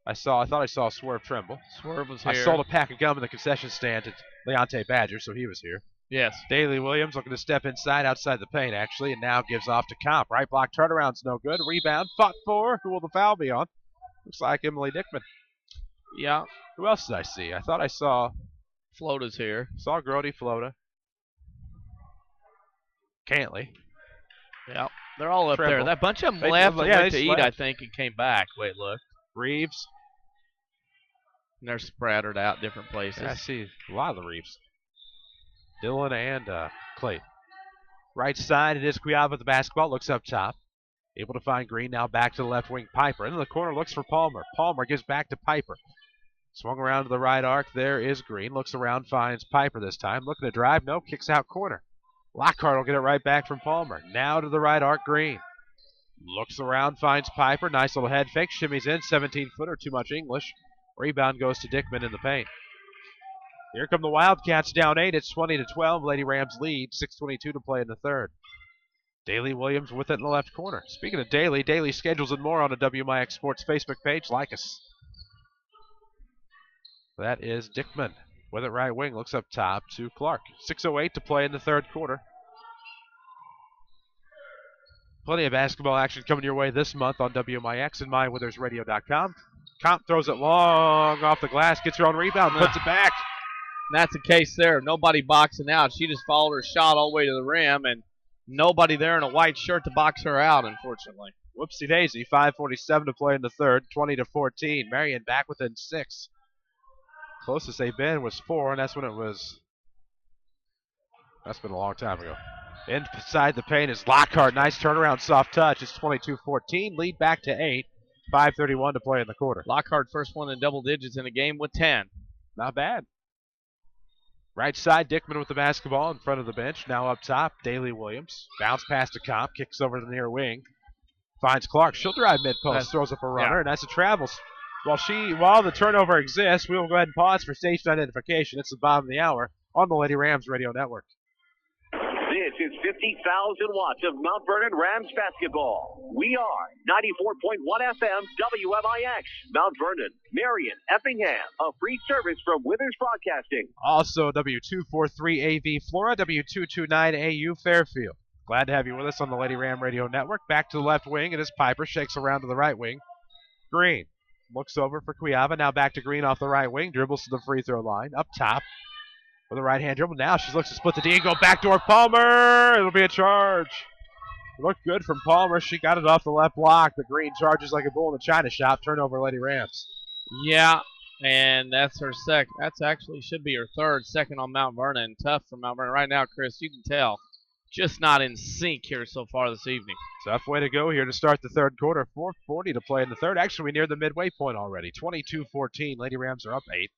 I thought I saw Swerve Trimble. Swerve was here. I sold a pack of gum in the concession stand to Leonte Badger, so he was here. Yes. Daly Williams looking to step outside the paint, actually, and now gives off to Comp. Right block turnaround's no good. Rebound, fought for. Who will the foul be on? Looks like Emily Dickman. Yeah. Who else did I see? I thought I saw Flota's here. Saw Grody, Flota. Cantley. Yeah. They're all up there. That bunch of them They left and went to just eat, left. I think, and came back. Wait, look. Reeves. And they're sprattered out different places. Yeah, I see a lot of the Reeves. Dylan and Clayton. Right side, it is Cuiava with the basketball. Looks up top. Able to find Green, now back to the left wing. Piper into the corner, looks for Palmer. Palmer gives back to Piper. Swung around to the right arc. There is Green. Looks around, finds Piper this time. Looking to drive. No, kicks out corner. Lockhart will get it right back from Palmer. Now to the right arc, Green. Looks around, finds Piper. Nice little head fake. Shimmies in. 17-footer. Too much English. Rebound goes to Dickman in the paint. Here come the Wildcats down 8. It's 20-12. Lady Rams lead. 6:22 to play in the third. Daly Williams with it in the left corner. Speaking of Daly, Daly schedules and more on the WMIX Sports Facebook page. Like us. That is Dickman with it right wing. Looks up top to Clark. 6:08 to play in the third quarter. Plenty of basketball action coming your way this month on WMIX and MyWithersRadio.com. Comp throws it long off the glass, gets her own rebound, puts it back. And that's the case there. Nobody boxing out. She just followed her shot all the way to the rim, and nobody there in a white shirt to box her out, unfortunately. Whoopsie daisy. 5:47 to play in the third. 20-14. Marion back within 6. Closest they've been was 4, and that's when it was. That's been a long time ago. Inside the paint is Lockhart. Nice turnaround, soft touch. It's 22-14. Lead back to 8. 5:31 to play in the quarter. Lockhart first one in double digits in a game with 10. Not bad. Right side, Dickman with the basketball in front of the bench. Now up top, Daly Williams. Bounce pass to Comp. Kicks over to the near wing. Finds Clark. She'll drive mid-post. Throws up a runner, and that's a travel. While the turnover exists, we will go ahead and pause for station identification. It's the bottom of the hour on the Lady Rams Radio Network. This is 50,000 watts of Mount Vernon Rams basketball. We are 94.1 FM WMIX, Mount Vernon, Marion, Effingham, a free service from Withers Broadcasting. Also W243AV Flora, W229AU Fairfield. Glad to have you with us on the Lady Ram Radio Network. Back to the left wing, it is Piper, shakes around to the right wing. Green looks over for Cuiava, now back to Green off the right wing, dribbles to the free throw line, up top. With a right-hand dribble. Now she looks to split the D and go backdoor Palmer. It'll be a charge. It looked good from Palmer. She got it off the left block. The Green charges like a bull in the china shop. Turnover, Lady Rams. Yeah, and that's her second. That's actually should be her third. Second on Mount Vernon. Tough for Mount Vernon right now, Chris. You can tell. Just not in sync here so far this evening. Tough way to go here to start the third quarter. 4:40 to play in the third. Actually, we near the midway point already. 22-14. Lady Rams are up 8.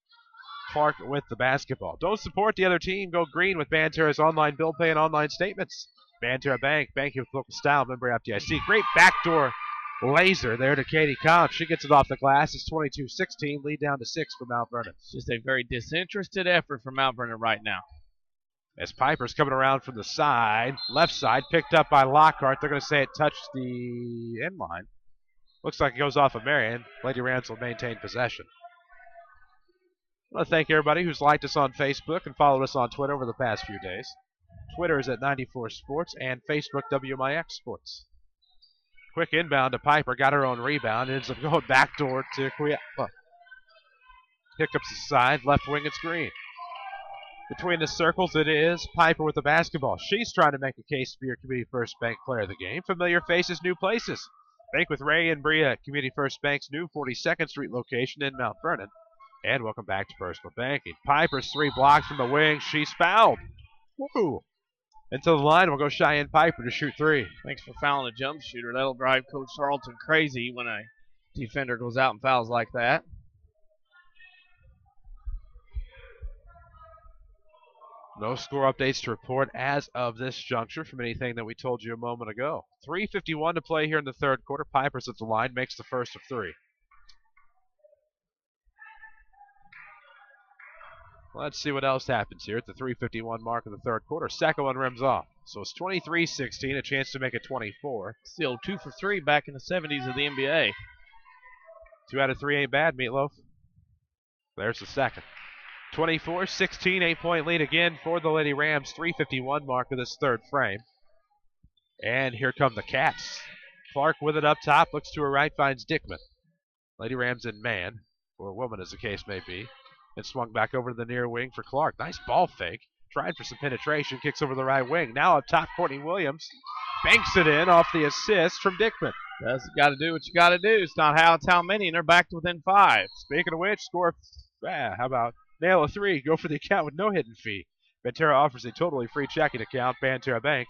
Clark with the basketball. Don't support the other team. Go green with Banterra's online bill pay and online statements. Banterra Bank, banking with local style, member FDIC. Great backdoor laser there to Katie Comp. She gets it off the glass. It's 22-16. Lead down to 6 for Mount Vernon. It's just a very disinterested effort from Mount Vernon right now. As Piper's coming around from the side, left side, picked up by Lockhart. They're going to say it touched the end line. Looks like it goes off of Marion. Lady Rams will maintain possession. I want to thank everybody who's liked us on Facebook and followed us on Twitter over the past few days. Twitter is at 94 Sports and Facebook WMIX Sports. Quick inbound to Piper, got her own rebound, ends up going backdoor to Cuiava. Hiccups the side, left wing, it's Green. Between the circles, it is Piper with the basketball. She's trying to make a case to be your Community First Bank player of the game. Familiar faces, new places. Bank with Ray and Bria at Community First Bank's new 42nd Street location in Mount Vernon. And welcome back to Personal Banking. Piper's 3 blocks from the wing. She's fouled. Woo! Into the line, we'll go Cheyenne Piper to shoot 3. Thanks for fouling a jump shooter. That'll drive Coach Charlton crazy when a defender goes out and fouls like that. No score updates to report as of this juncture from anything that we told you a moment ago. 3:51 to play here in the third quarter. Piper's at the line, makes the first of 3. Let's see what else happens here at the 3:51 mark of the third quarter. Second one rims off. So it's 23-16, a chance to make it 24. Still 2 for 3 back in the 70s of the NBA. 2 out of 3 ain't bad, Meatloaf. There's the second. 24-16, 8-point lead again for the Lady Rams. 3:51 mark of this third frame. And here come the Cats. Clark with it up top, looks to her right, finds Dickman. Lady Rams in man, or woman as the case may be. And swung back over to the near wing for Clark. Nice ball fake. Tried for some penetration, kicks over the right wing. Now up top, Courtney Williams banks it in off the assist from Dickman. Got to do what you got to do. It's not how, it's how many, and they're back to within 5. Speaking of which, score, how about nail a 3, go for the account with no hidden fee. Banterra offers a totally free checking account, Banterra Bank.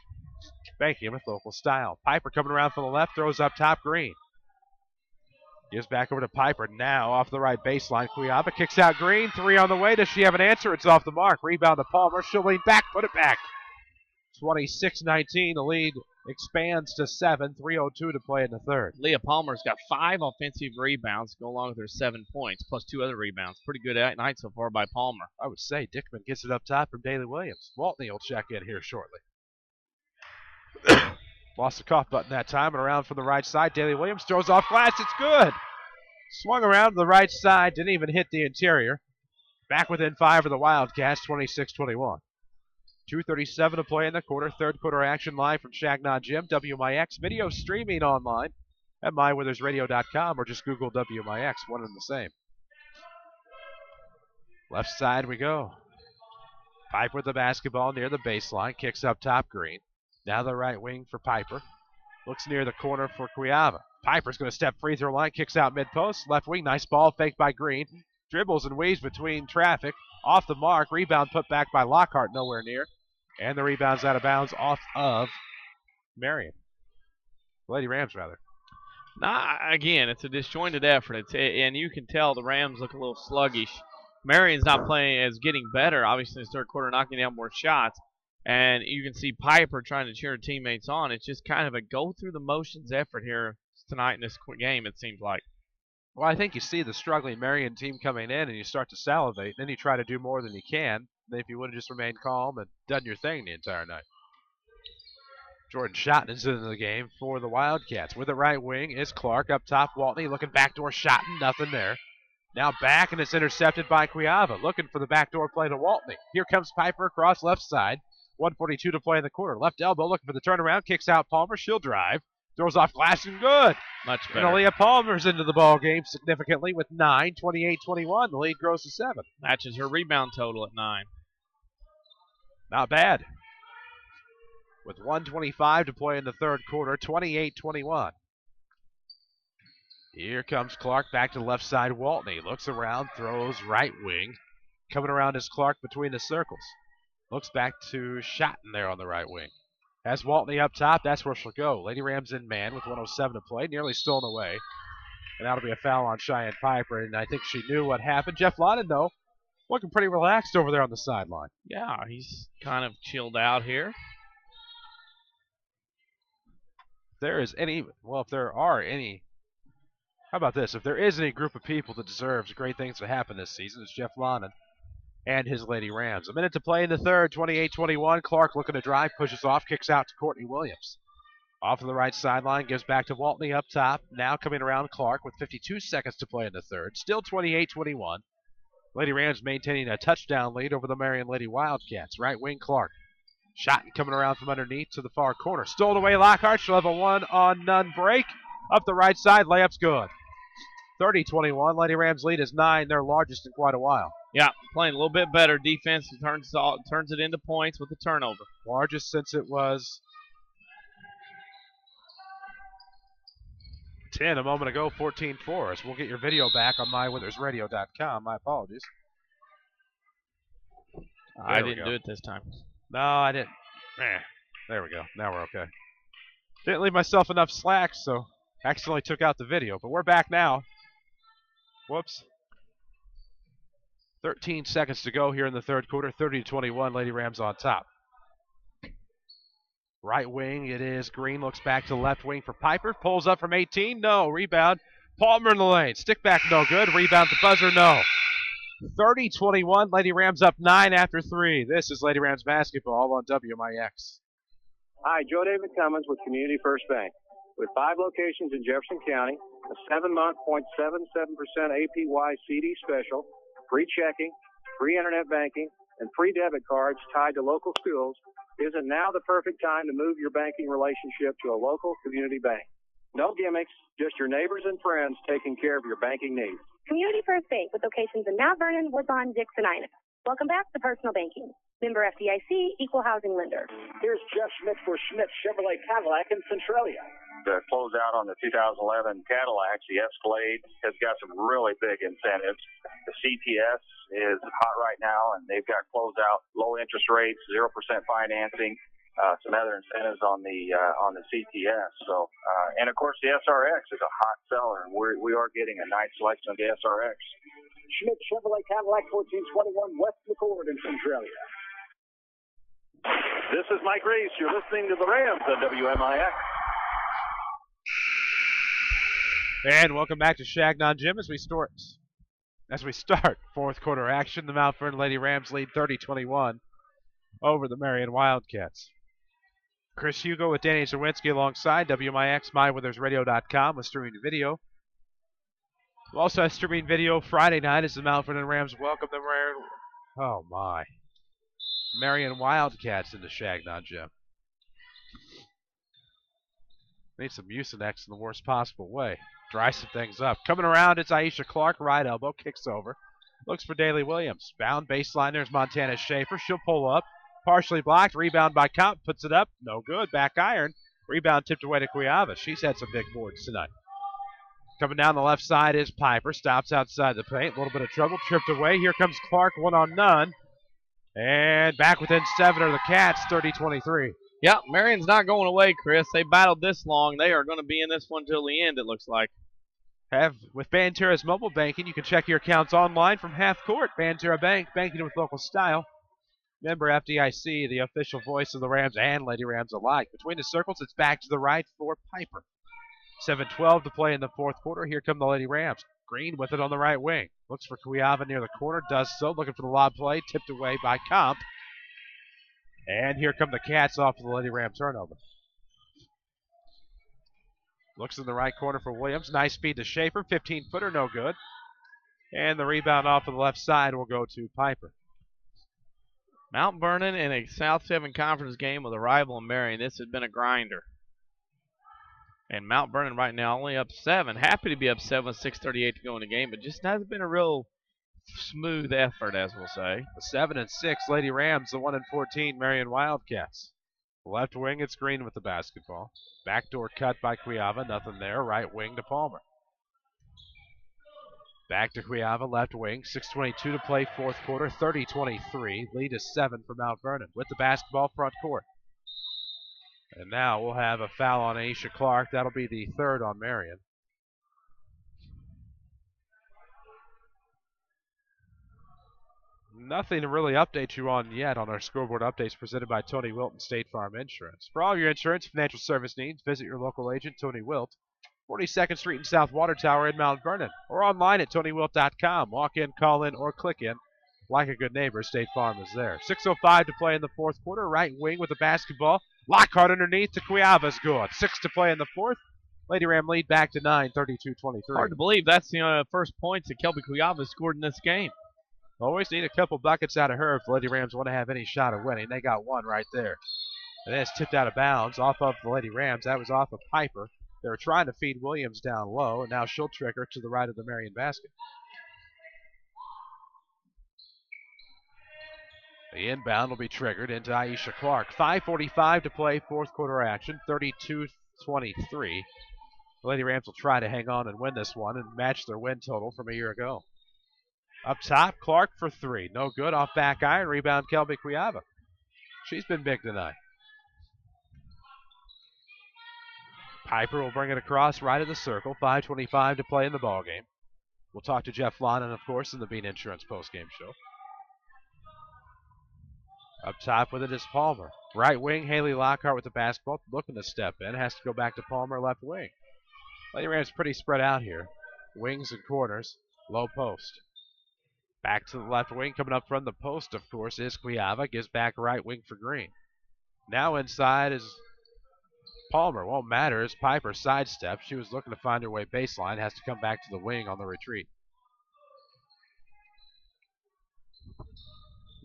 Banking with local style. Piper coming around from the left, throws up top, Green. Gives back over to Piper now off the right baseline. Cuyaba kicks out Green. 3 on the way. Does she have an answer? It's off the mark. Rebound to Palmer. She'll lean back. Put it back. 26-19. The lead expands to 7. 3:02 to play in the third. Leah Palmer's got 5 offensive rebounds to go along with her 7 points, plus 2 other rebounds. Pretty good night so far by Palmer. I would say Dickman gets it up top from Daly Williams. Waltney will check in here shortly. Lost the cough button that time, and around from the right side, Daly Williams throws off glass. It's good. Swung around to the right side, didn't even hit the interior. Back within 5 for the Wildcats, 26-21. 2:37 to play in the quarter. Third quarter action live from Changnon Gym, WMIX. Video streaming online at mywithersradio.com or just Google WMIX, one and the same. Left side we go. Piper with the basketball near the baseline, kicks up top, Green. Now the right wing for Piper. Looks near the corner for Cuyaba. Piper's going to step free throw line, kicks out mid-post. Left wing, nice ball fake by Green. Dribbles and weaves between traffic. Off the mark, rebound put back by Lockhart, nowhere near. And the rebound's out of bounds off of Marion. Lady Rams, rather. Again, it's a disjointed effort. And you can tell the Rams look a little sluggish. Marion's not playing as getting better, obviously in the third quarter, knocking down more shots. And you can see Piper trying to cheer her teammates on. It's just kind of a go-through-the-motions effort here tonight in this game, it seems like. Well, I think you see the struggling Marion team coming in, and you start to salivate. Then you try to do more than you can. Then if you would have just remained calm and done your thing the entire night. Jordan Shotton is in the game for the Wildcats. With the right wing is Clark. Up top, Waltney looking backdoor Shotton. Nothing there. Now back, and it's intercepted by Cuyaba. Looking for the backdoor play to Waltney. Here comes Piper across left side. 1:42 to play in the quarter. Left elbow looking for the turnaround. Kicks out Palmer. She'll drive. Throws off glass and good. Much better. And Aaliyah Palmer's into the ball game significantly with 9, 28-21. The lead grows to 7. Matches her rebound total at 9. Not bad. With 1:25 to play in the third quarter, 28-21. Here comes Clark back to the left side. Waltney looks around, throws right wing. Coming around is Clark between the circles. Looks back to Shotton there on the right wing. Has Waltney up top, that's where she'll go. Lady Rams in man with 1:07 to play, nearly stolen away. And that'll be a foul on Cheyenne Piper, and I think she knew what happened. Jeff Londen, though, looking pretty relaxed over there on the sideline. Yeah, he's kind of chilled out here. If there is any, well, if there are any, how about this? If there is any group of people that deserves great things to happen this season, it's Jeff Londen and his Lady Rams. A minute to play in the third, 28-21. Clark looking to drive, pushes off, kicks out to Courtney Williams. Off of the right sideline, gives back to Waltney up top. Now coming around Clark with 52 seconds to play in the third. Still 28-21. Lady Rams maintaining a touchdown lead over the Marion Lady Wildcats. Right wing Clark. Shotton coming around from underneath to the far corner. Stolen away Lockhart. She'll have a 1-on-none break. Up the right side, layup's good. 30-21. Lady Rams lead is 9, their largest in quite a while. Yeah, playing a little bit better. Defense turns it into points with the turnover. Largest since it was 10 a moment ago, 14 for us. We'll get your video back on mywithersradio.com. My apologies. I didn't do it this time. No, I didn't. There we go. Now we're okay. Didn't leave myself enough slack, so accidentally took out the video. But we're back now. Whoops. 13 seconds to go here in the third quarter. 30-21, Lady Rams on top. Right wing, it is Green. Looks back to left wing for Piper. Pulls up from 18. No. Rebound. Palmer in the lane. Stick back, no good. Rebound, the buzzer, no. 30-21, Lady Rams up 9 after 3. This is Lady Rams basketball on WMIX. Hi, Joe David Cummins with Community First Bank. With 5 locations in Jefferson County, a 7-month 0.77% APY CD special, free checking, free internet banking, and free debit cards tied to local schools, isn't now the perfect time to move your banking relationship to a local community bank? No gimmicks, just your neighbors and friends taking care of your banking needs. Community First Bank with locations in Mount Vernon, Woodlawn, Dix, and Ina. Welcome back to Personal Banking. Member FDIC, Equal Housing Lender. Here's Jeff Schmidt for Schmidt Chevrolet Cadillac in Centralia. To close out on the 2011 Cadillacs, the Escalade has got some really big incentives. The CTS is hot right now, and they've got closeout low interest rates, 0% financing, some other incentives on the CTS. So, and of course, the SRX is a hot seller, and we are getting a nice selection of the SRX. Schmidt Chevrolet Cadillac 1421 West McCord in Centralia. This is Mike Reese. You're listening to the Rams on WMIX. And welcome back to Changnon Gym as we start fourth quarter action. The Mount Vernon Lady Rams lead 30-21 over the Marion Wildcats. Chris Hugo with Danny Czerwinski alongside WMIX, MyWeathersRadio.com with streaming video. We'll also have streaming video Friday night as the Mount Vernon Rams welcome the Marion Wildcats into Changnon Gym. Need some Mucinex in the worst possible way. Dry some things up. Coming around, it's Aisha Clark, right elbow, kicks over. Looks for Daly Williams. Bound baseline, there's Montana Schaefer. She'll pull up. Partially blocked. Rebound by Comp. Puts it up. No good. Back iron. Rebound tipped away to Cuiava. She's had some big boards tonight. Coming down the left side is Piper. Stops outside the paint. A little bit of trouble. Tripped away. Here comes Clark. 1-on-none. And back within 7 are the Cats. 30-23. Yeah, Marion's not going away, Chris. They battled this long. They are going to be in this one till the end, it looks like. With Banterra's mobile banking, you can check your accounts online from half court. Banterra Bank, banking with local style. Member FDIC, the official voice of the Rams and Lady Rams alike. Between the circles, it's back to the right for Piper. 7:12 to play in the fourth quarter. Here come the Lady Rams. Green with it on the right wing. Looks for Cuiava near the corner. Does so. Looking for the lob play. Tipped away by Comp. And here come the Cats off of the Lady Ram turnover. Looks in the right corner for Williams. Nice speed to Schaefer. 15-footer, no good. And the rebound off of the left side will go to Piper. Mount Vernon in a South 7 conference game with a rival in Marion. This has been a grinder. And Mount Vernon right now only up 7. Happy to be up 7 with 6:38 to go in the game, but just hasn't been a real smooth effort, as we'll say. The 7-6 Lady Rams, the 1-14 Marion Wildcats. Left wing, it's Green with the basketball. Backdoor cut by Cuiava, nothing there. Right wing to Palmer. Back to Cuiava, left wing. 6:22 to play, fourth quarter. 30-23. Lead is 7 for Mount Vernon with the basketball front court. And now we'll have a foul on Aisha Clark. That'll be the third on Marion. Nothing to really update you on yet on our scoreboard updates presented by Tony Wilt and State Farm Insurance. For all your insurance financial service needs, visit your local agent, Tony Wilt, 42nd Street and South Water Tower in Mount Vernon, or online at TonyWilt.com. Walk in, call in, or click in. Like a good neighbor, State Farm is there. 6:05 to play in the fourth quarter. Right wing with the basketball. Lockhart underneath to Cuiava's good. 6 to play in the fourth. Lady Ram lead back to 9, 32-23. Hard to believe that's the first points that Kelby Cuiava scored in this game. Always need a couple buckets out of her if the Lady Rams want to have any shot of winning. They got one right there. And then it's tipped out of bounds off of the Lady Rams. That was off of Piper. They were trying to feed Williams down low, and now she'll trick her to the right of the Marion basket. The inbound will be triggered into Aisha Clark. 5:45 to play, fourth quarter action, 32-23. The Lady Rams will try to hang on and win this one and match their win total from a year ago. Up top, Clark for 3. No good, off back iron, rebound Kelby Cuiava. She's been big tonight. Piper will bring it across right of the circle. 5:25 to play in the ballgame. We'll talk to Jeff Lonnan, of course, in the Bean Insurance postgame show. Up top with it is Palmer. Right wing, Haley Lockhart with the basketball, looking to step in. Has to go back to Palmer, left wing. Lady Rams pretty spread out here. Wings and corners, low post. Back to the left wing, coming up from the post, of course, is Cuiava. Gives back right wing for Green. Now inside is Palmer. Won't matter as Piper sidesteps. She was looking to find her way baseline. Has to come back to the wing on the retreat.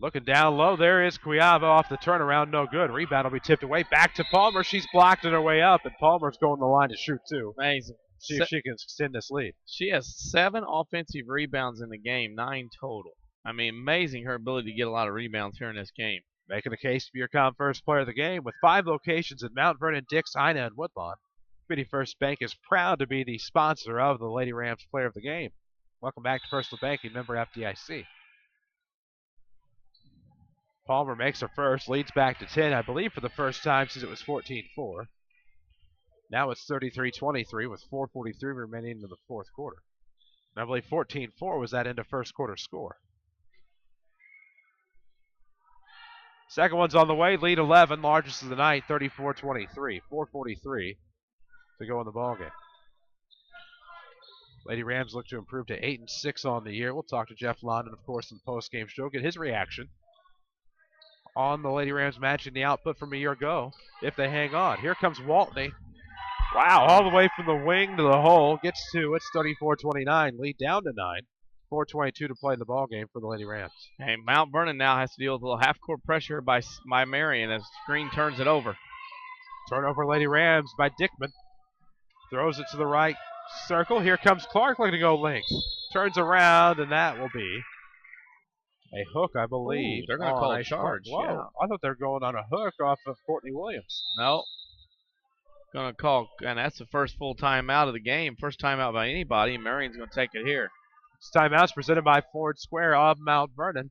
Looking down low, there is Cuiava off the turnaround, no good. Rebound will be tipped away. Back to Palmer. She's blocked on her way up, and Palmer's going to the line to shoot too. Amazing. See if she can extend this lead. She has 7 offensive rebounds in the game, 9 total. I mean, amazing her ability to get a lot of rebounds here in this game. Making a case to be your first player of the game with 5 locations in Mount Vernon, Dix, Ina, and Woodlawn. Community First Bank is proud to be the sponsor of the Lady Rams Player of the Game. Welcome back to Personal Banking, member FDIC. Palmer makes her first, leads back to 10, I believe for the first time since it was 14-4. Now it's 33-23 with 4:43 remaining in the fourth quarter. And I believe 14-4 was that end of first quarter score. Second one's on the way, lead 11, largest of the night, 34-23, 4:43 to go in the ballgame. Lady Rams look to improve to 8-6 on the year. We'll talk to Jeff London, of course, in the postgame show, get his reaction on the Lady Rams matching the output from a year ago, if they hang on. Here comes Waltney. Wow, all the way from the wing to the hole. Gets 2. It's 34-29. Lead down to 9. 4:22 to play in the ball game for the Lady Rams. Hey, Mount Vernon now has to deal with a little half-court pressure by Marion as Green turns it over. Turnover Lady Rams by Dickman. Throws it to the right circle. Here comes Clark looking to go length. Turns around, and that will be a hook, I believe. Ooh, they're going to call a charge. Yeah. I thought they were going on a hook off of Courtney Williams. No. Going to call, and that's the first full timeout of the game. First timeout by anybody, and Marion's going to take it here. This timeout's presented by Ford Square of Mount Vernon.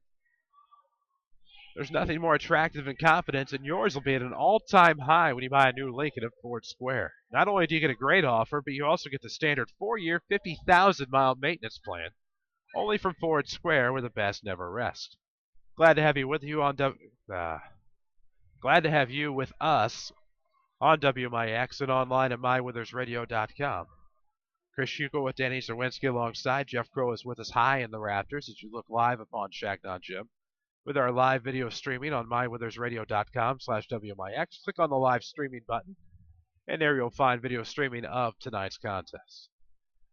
There's nothing more attractive than confidence, and yours will be at an all-time high when you buy a new Lincoln at Ford Square. Not only do you get a great offer, but you also get the standard 4-year, 50,000-mile maintenance plan. Only from Ford Square, where the best never rest. Glad to have you with us on WMIX and online at mywithersradio.com. Chris Hugo with Danny Czerwinski alongside. Jeff Crow is with us high in the rafters as you look live upon Changnon Gym with our live video streaming on mywithersradio.com/WMIX. Click on the live streaming button, and there you'll find video streaming of tonight's contest.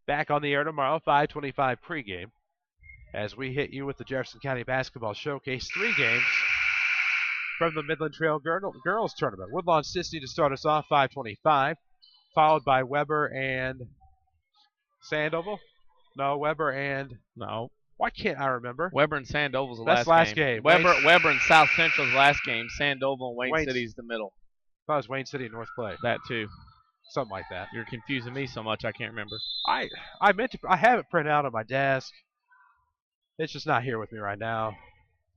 Back on the air tomorrow, 5:25 pregame, as we hit you with the Jefferson County Basketball Showcase. 3 games from the Midland Trail Girls Tournament. Woodlawn Sissy to start us off, 5:25, followed by Weber and Sandoval? No, Weber and... No. Why can't I remember? Weber and Sandoval's the That's last game. Weber and South Central's last game. Sandoval and Wayne City's the middle. I thought it was Wayne City and North Clay. That too. Something like that. You're confusing me so much I can't remember. I meant to. I have it printed out on my desk. It's just not here with me right now.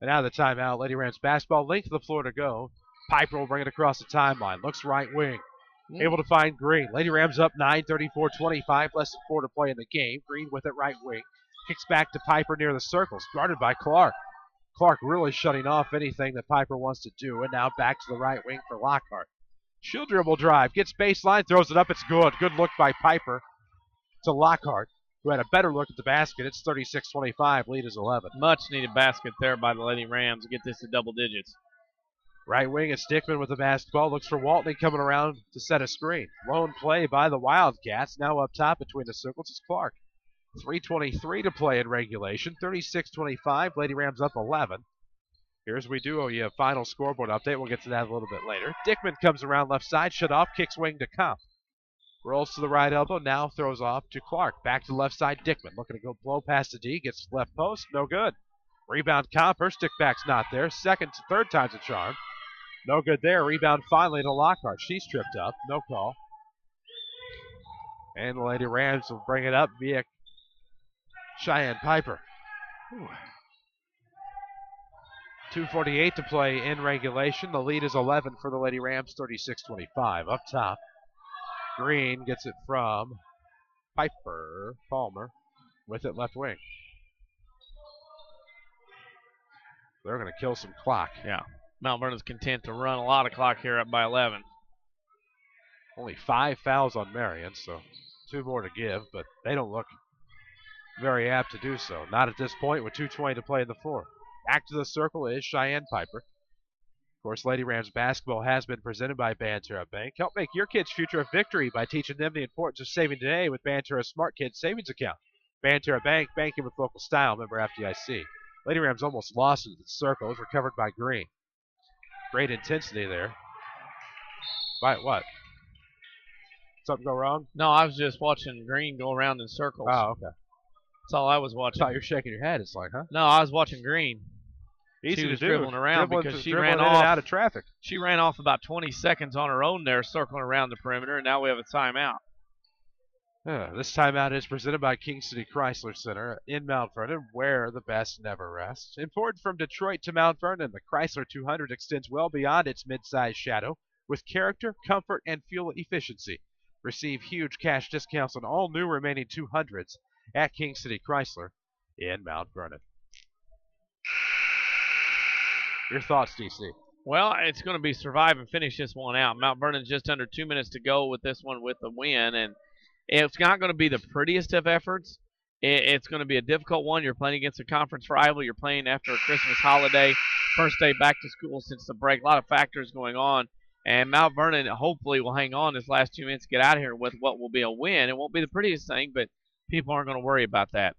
And out of the timeout, Lady Rams basketball, length of the floor to go. Piper will bring it across the timeline. Looks right wing. Able to find Green. Lady Rams up 9, 34-25. Less than 4 to play in the game. Green with it right wing. Kicks back to Piper near the circle. Guarded by Clark. Clark really shutting off anything that Piper wants to do. And now back to the right wing for Lockhart. She'll dribble drive. Gets baseline. Throws it up. It's good. Good look by Piper to Lockhart, who had a better look at the basket. It's 36-25. Lead is 11. Much needed basket there by the Lady Rams to get this to double digits. Right wing is Stickman with the basketball. Looks for Waltney coming around to set a screen. Lone play by the Wildcats. Now up top between the circles is Clark. 3:23 to play in regulation. 36-25. Lady Rams up 11. Here's we do owe you a final scoreboard update. We'll get to that a little bit later. Dickman comes around left side. Shut off. Kicks wing to Comp. Rolls to the right elbow. Now throws off to Clark. Back to left side. Dickman looking to go blow past the D. Gets left post. No good. Rebound Comp. Her stick back's not there. Third time's a charm. No good there. Rebound finally to Lockhart. She's tripped up. No call. And the Lady Rams will bring it up via Cheyenne Piper. 2:48 to play in regulation. The lead is 11 for the Lady Rams, 36-25. Up top, Green gets it from Piper. Palmer with it left wing. They're going to kill some clock. Yeah. Mount Vernon's content to run a lot of clock here up by 11. Only 5 fouls on Marion, so 2 more to give, but they don't look very apt to do so. Not at this point with 2:20 to play in the fourth. Back to the circle is Cheyenne Piper. Of course, Lady Rams basketball has been presented by Banterra Bank. Help make your kids' future a victory by teaching them the importance of saving today with Banterra Smart Kids Savings Account. Banterra Bank, banking with local style, member FDIC. Lady Rams almost lost into the circle. It was recovered by Green. Great intensity there. By what? Something go wrong? No, I was just watching Green go around in circles. Oh, okay. That's all I was watching. I thought you were shaking your head. It's like, huh? No, I was watching Green. Easy She was to do. dribbling around because she ran in off and out of traffic. She ran off about 20 seconds on her own there, circling around the perimeter, and now we have a timeout. This timeout is presented by King City Chrysler Center in Mount Vernon, where the best never rests. Imported from Detroit to Mount Vernon, the Chrysler 200 extends well beyond its mid-size shadow with character, comfort, and fuel efficiency. Receive huge cash discounts on all new remaining 200s at King City Chrysler in Mount Vernon. Your thoughts, DC? Well, it's going to be survive and finish this one out. Mount Vernon's just under 2 minutes to go with this one with the win, and it's not going to be the prettiest of efforts. It's going to be a difficult one. You're playing against a conference rival. You're playing after a Christmas holiday, first day back to school since the break. A lot of factors going on, and Mount Vernon hopefully will hang on this last 2 minutes to get out of here with what will be a win. It won't be the prettiest thing, but people aren't going to worry about that.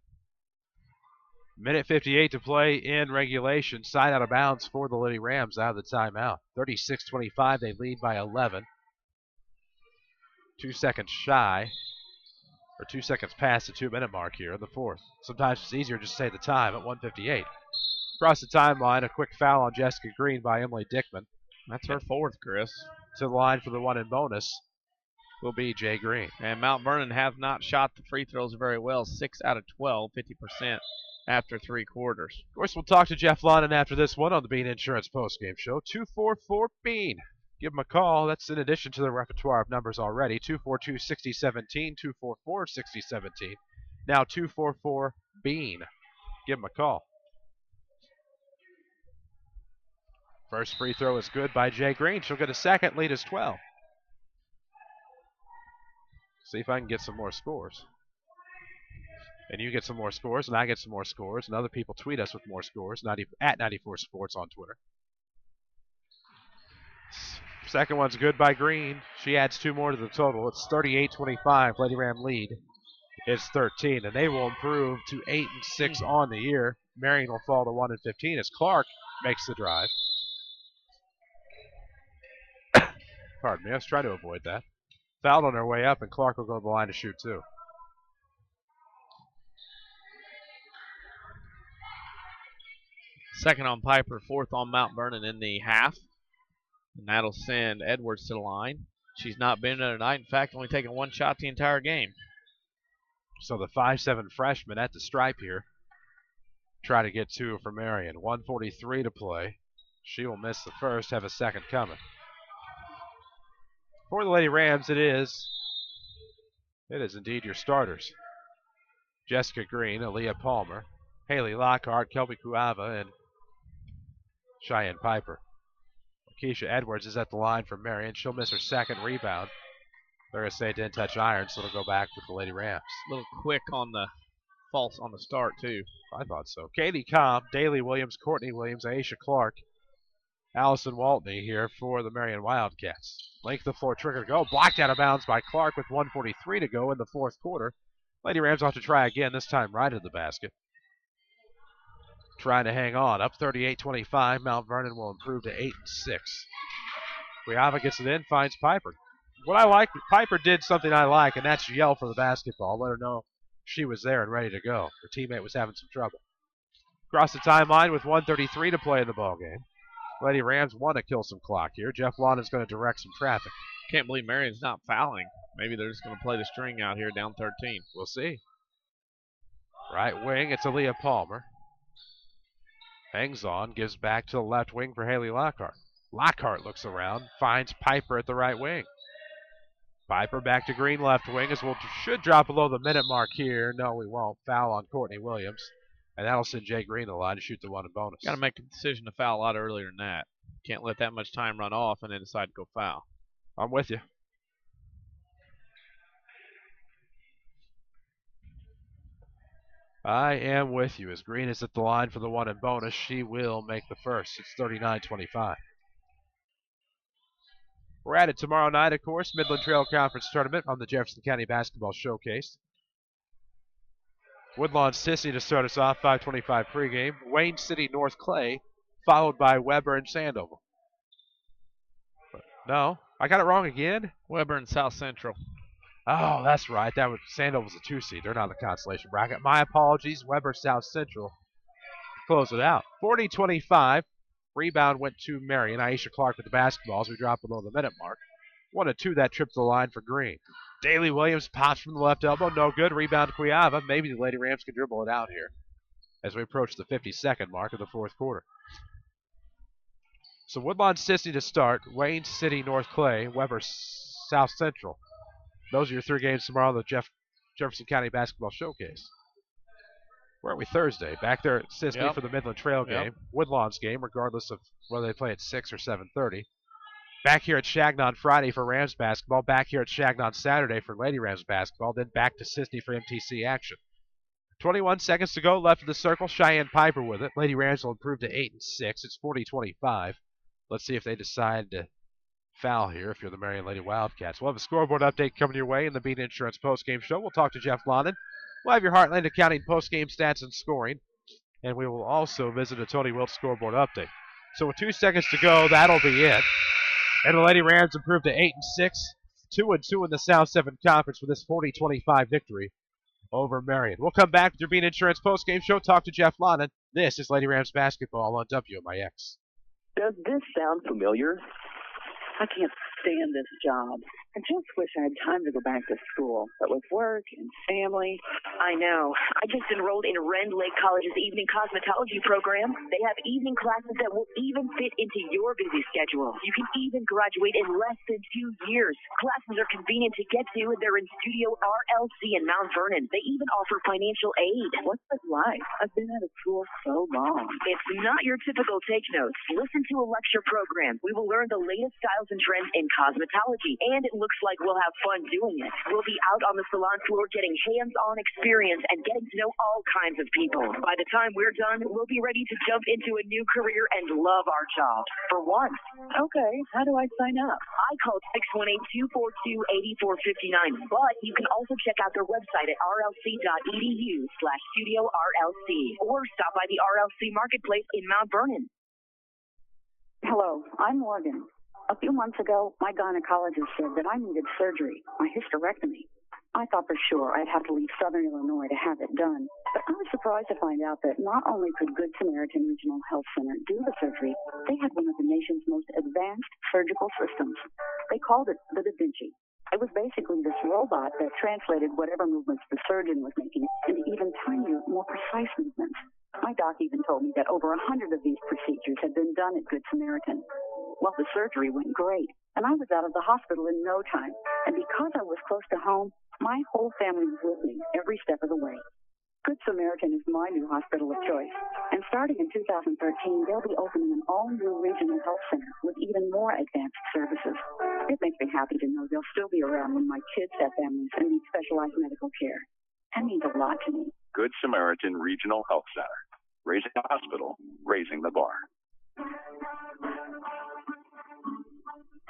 Minute 58 to play in regulation. Side out of bounds for the Lady Rams out of the timeout. 36-25, they lead by 11. 2 seconds shy, or 2 seconds past the 2-minute mark here in the fourth. Sometimes it's easier just to say the time at 1:58. Across the timeline, a quick foul on Jessica Green by Emily Dickman. That's her fourth, Chris. To the line for the one in bonus will be Jay Green. And Mount Vernon have not shot the free throws very well. 6 out of 12, 50%. After 3 quarters. Of course, we'll talk to Jeff London after this one on the Bean Insurance postgame show. 244-BEAN. Give him a call. That's in addition to the repertoire of numbers already. 242-6017, 244-6017. Now 244-BEAN. Give him a call. First free throw is good by Jay Green. She'll get a second. Lead is 12. See if I can get some more scores. And you get some more scores, and I get some more scores, and other people tweet us with more scores, at 94 Sports on Twitter. Second one's good by Green. She adds 2 more to the total. It's 38-25. Lady Ram lead is 13, and they will improve to 8-6 on the year. Marion will fall to 1-15 as Clark makes the drive. Pardon me, I was trying to avoid that. Fouled on her way up, and Clark will go to the line to shoot too. Second on Piper, fourth on Mount Vernon in the half. And that'll send Edwards to the line. She's not been there tonight. In fact, only taken 1 shot the entire game. So the 5'7" freshman at the stripe here. Try to get 2 for Marion. 1:43 to play. She will miss the first, have a second coming. For the Lady Rams, it is indeed your starters. Jessica Green, Aaliyah Palmer, Haley Lockhart, Kelby Kuava, and Cheyenne Piper. Keisha Edwards is at the line for Marion. She'll miss her second rebound. They're going to say it didn't touch iron, so it'll go back with the Lady Rams. A little quick on the false on the start, too. I thought so. Katie Cobb, Daly Williams, Courtney Williams, Aisha Clark, Allison Waltney here for the Marion Wildcats. Length of floor trigger to go. Blocked out of bounds by Clark with 1:43 to go in the fourth quarter. Lady Rams will have to try again, this time right at the basket. Trying to hang on. Up 38-25. Mount Vernon will improve to 8-6. Guiava gets it in, finds Piper. What I like, Piper did something I like, and that's yell for the basketball. Let her know she was there and ready to go. Her teammate was having some trouble. Across the timeline with 1:33 to play in the ballgame. Lady Rams want to kill some clock here. Jeff London's going to direct some traffic. Can't believe Marion's not fouling. Maybe they're just going to play the string out here down 13. We'll see. Right wing, it's Aaliyah Palmer. Hangs on, gives back to the left wing for Haley Lockhart. Lockhart looks around, finds Piper at the right wing. Piper back to Green left wing as we'll should drop below the minute mark here. No, we won't. Foul on Courtney Williams. And that'll send Jay Green to the line to shoot the one in bonus. Got to make a decision to foul a lot earlier than that. Can't let that much time run off and then decide to go foul. I'm with you. I am with you. As Green is at the line for the one in bonus, she will make the first. It's 39-25. We're at it tomorrow night, of course. Midland Trail Conference Tournament on the Jefferson County Basketball Showcase. Woodlawn Sissy to start us off, 5:25 pregame. Wayne City North Clay, followed by Weber and Sandoval. No, I got it wrong again. Weber and South Central. Oh, that's right. That was Sandoval's a 2 seed. They're not in the consolation bracket. My apologies. Weber South Central. Close it out. 40-25. Rebound went to Marion. Aisha Clark with the basketball as we drop below the minute mark. 1-2. That tripped the line for Green. Daly Williams pops from the left elbow. No good. Rebound to Cuiava. Maybe the Lady Rams can dribble it out here as we approach the 52nd mark of the fourth quarter. So Woodlawn Sissy to start. Wayne City North Clay. Weber South Central. Those are your 3 games tomorrow on the Jefferson County Basketball Showcase. Where are we Thursday? Back there at Siskiyou for the Midland Trail game. Woodlawn's game, regardless of whether they play at 6 or 7:30. Back here at Changnon Friday for Rams basketball. Back here at Changnon Saturday for Lady Rams basketball. Then back to Siskiyou for MTC action. 21 seconds to go left of the circle. Cheyenne Piper with it. Lady Rams will improve to 8-6. It's 40-25. Let's see if they decide to foul here if you're the Marion Lady Wildcats. We'll have a scoreboard update coming your way in the Beat Insurance postgame show. We'll talk to Jeff London. We'll have your Heartland Accounting postgame stats and scoring. And we will also visit a Tony Wilt scoreboard update. So with 2 seconds to go, that'll be it. And the Lady Rams improved to 8-6. 2-2 in the South 7 Conference with this 40-25 victory over Marion. We'll come back with your Beat Insurance postgame show. Talk to Jeff London. This is Lady Rams basketball on WMIX. Does this sound familiar? I can't stand this job. I just wish I had time to go back to school. But with work and family. I know. I just enrolled in Rend Lake College's evening cosmetology program. They have evening classes that will even fit into your busy schedule. You can even graduate in less than 2 years. Classes are convenient to get to, and they're in Studio RLC in Mount Vernon. They even offer financial aid. What's this like? I've been out of school so long. It's not your typical take notes. Listen to a lecture program. We will learn the latest styles and trends in cosmetology, and it looks like we'll have fun doing it. We'll be out on the salon floor getting hands-on experience and getting to know all kinds of people. By the time we're done, we'll be ready to jump into a new career and love our jobs. For once. Okay, how do I sign up? I called 618-242-8459, but you can also check out their website at rlc.edu/Studio RLC or stop by the RLC Marketplace in Mount Vernon. Hello, I'm Morgan. A few months ago, my gynecologist said that I needed surgery, my hysterectomy. I thought for sure I'd have to leave Southern Illinois to have it done. But I was surprised to find out that not only could Good Samaritan Regional Health Center do the surgery, they had one of the nation's most advanced surgical systems. They called it the Da Vinci. It was basically this robot that translated whatever movements the surgeon was making into even tinier, more precise movements. My doc even told me that over 100 of these procedures had been done at Good Samaritan. Well, the surgery went great, and I was out of the hospital in no time. And because I was close to home, my whole family was with me every step of the way. Good Samaritan is my new hospital of choice. And starting in 2013, they'll be opening an all-new regional health center with even more advanced services. It makes me happy to know they'll still be around when my kids have families and need specialized medical care. That means a lot to me. Good Samaritan Regional Health Center. Raising the hospital, raising the bar.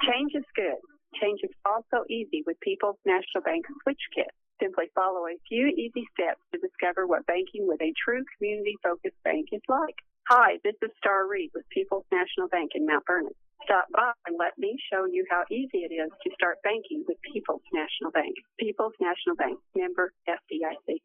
Change is good. Change is also easy with People's National Bank Switch Kit. Simply follow a few easy steps to discover what banking with a true community-focused bank is like. Hi, this is Star Reed with People's National Bank in Mount Vernon. Stop by and let me show you how easy it is to start banking with People's National Bank. People's National Bank, member FDIC.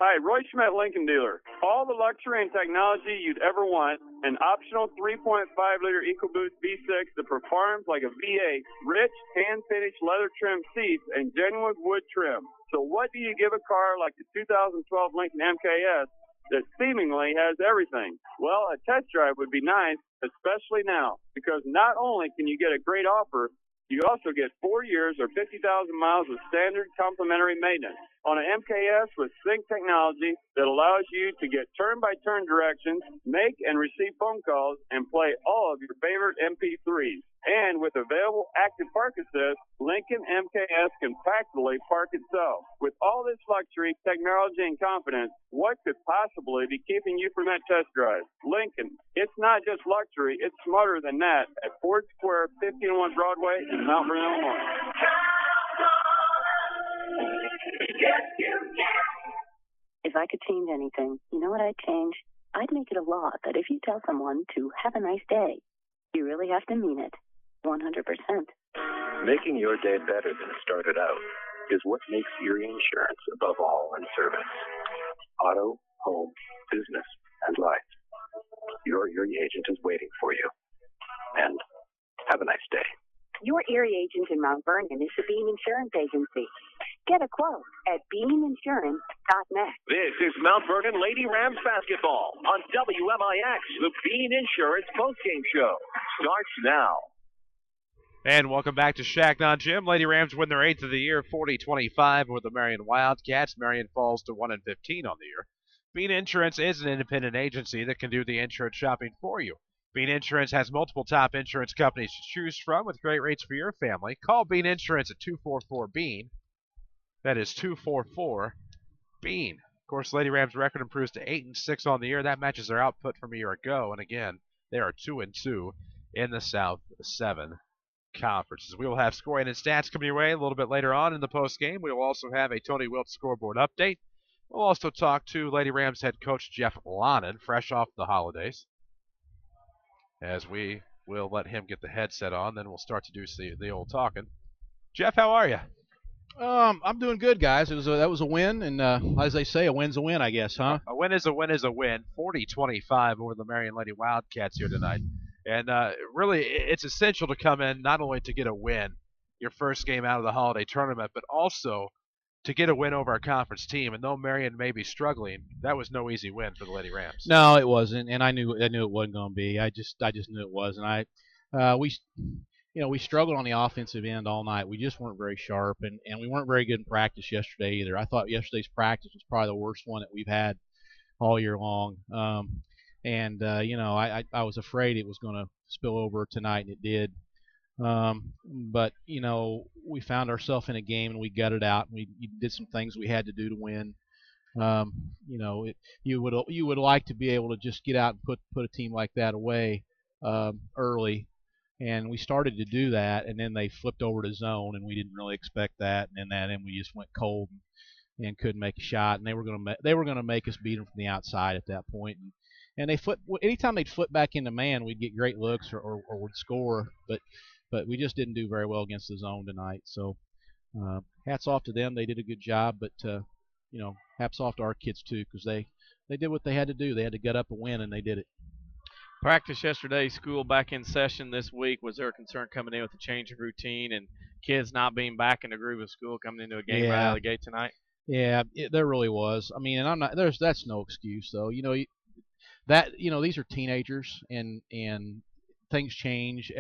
Hi, Roy Schmidt Lincoln Dealer. All the luxury and technology you'd ever want. An optional 3.5-liter EcoBoost V6 that performs like a V8. Rich, hand-finished leather trim seats and genuine wood trim. So what do you give a car like the 2012 Lincoln MKS that seemingly has everything? Well, a test drive would be nice, especially now, because not only can you get a great offer, you also get 4 years or 50,000 miles of standard complimentary maintenance on an MKS with sync technology that allows you to get turn-by-turn directions, make and receive phone calls, and play all of your favorite MP3s. And with available active park assist, Lincoln MKS can practically park itself. With all this luxury, technology, and confidence, what could possibly be keeping you from that test drive? Lincoln, it's not just luxury, it's smarter than that at Ford Square, 1501 Broadway in Mount Vernon, Illinois. If I could change anything, you know what I'd change? I'd make it a law that if you tell someone to have a nice day, you really have to mean it. 100%. Making your day better than it started out is what makes Erie Insurance above all in service. Auto, home, business, and life. Your Erie agent is waiting for you. And have a nice day. Your Erie agent in Mount Vernon is the Bean Insurance Agency. Get a quote at beaninsurance.net. This is Mount Vernon Lady Rams basketball on WMIX. The Bean Insurance postgame show starts now. And welcome back to Changnon Gym. Lady Rams win their 8th of the year, 40-25 with the Marion Wildcats. Marion falls to 1-15 on the year. Bean Insurance is an independent agency that can do the insurance shopping for you. Bean Insurance has multiple top insurance companies to choose from with great rates for your family. Call Bean Insurance at 244-BEAN. That is 244-BEAN. Of course, Lady Rams' record improves to 8-6 on the year. That matches their output from a year ago. And again, they are 2-2 in the South 7 conferences. We will have scoring and stats coming your way a little bit later on in the post game. We will also have a Tony Wilt scoreboard update. We'll also talk to Lady Rams head coach Jeff Lonnen, fresh off the holidays, as we will let him get the headset on. Then we'll start to do the old talking. Jeff, how are you? I'm doing good, guys. That was a win, and as they say, a win's a win, I guess, huh? A win is a win is a win. 40-25 over the Marion Lady Wildcats here tonight. And really, it's essential to come in not only to get a win, your first game out of the holiday tournament, but also to get a win over our conference team. And though Marion may be struggling, that was no easy win for the Lady Rams. No, it wasn't, and I knew it wasn't going to be. I just knew it was, and we struggled on the offensive end all night. We just weren't very sharp, and we weren't very good in practice yesterday either. I thought yesterday's practice was probably the worst one that we've had all year long. I was afraid it was going to spill over tonight, and it did. But we found ourselves in a game, and we gutted out, and we did some things we had to do to win. You would like to be able to just get out and put a team like that away early, and we started to do that, and then they flipped over to zone, and we didn't really expect that, and then we just went cold and couldn't make a shot, and they were going to make us beat them from the outside at that point. And anytime they'd flip back into man, we'd get great looks or would score, but we just didn't do very well against the zone tonight. So hats off to them. They did a good job, but hats off to our kids too, because they did what they had to do. They had to get up and win, and they did it. Practice yesterday, school back in session this week. Was there a concern coming in with the change of routine and kids not being back in the groove of school coming into a game right out of the gate tonight? Yeah, there really was. I mean, and that's no excuse though. These are teenagers, and things change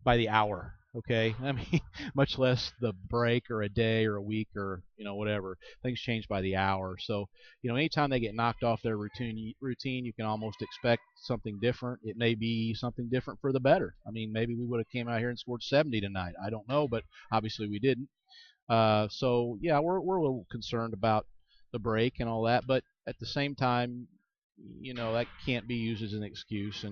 by the hour. Okay, I mean, much less the break or a day or a week or whatever. Things change by the hour. So anytime they get knocked off their routine, you can almost expect something different. It may be something different for the better. I mean, maybe we would have came out here and scored 70 tonight. I don't know, but obviously we didn't. So yeah, we're a little concerned about the break and all that, but at the same time, that can't be used as an excuse.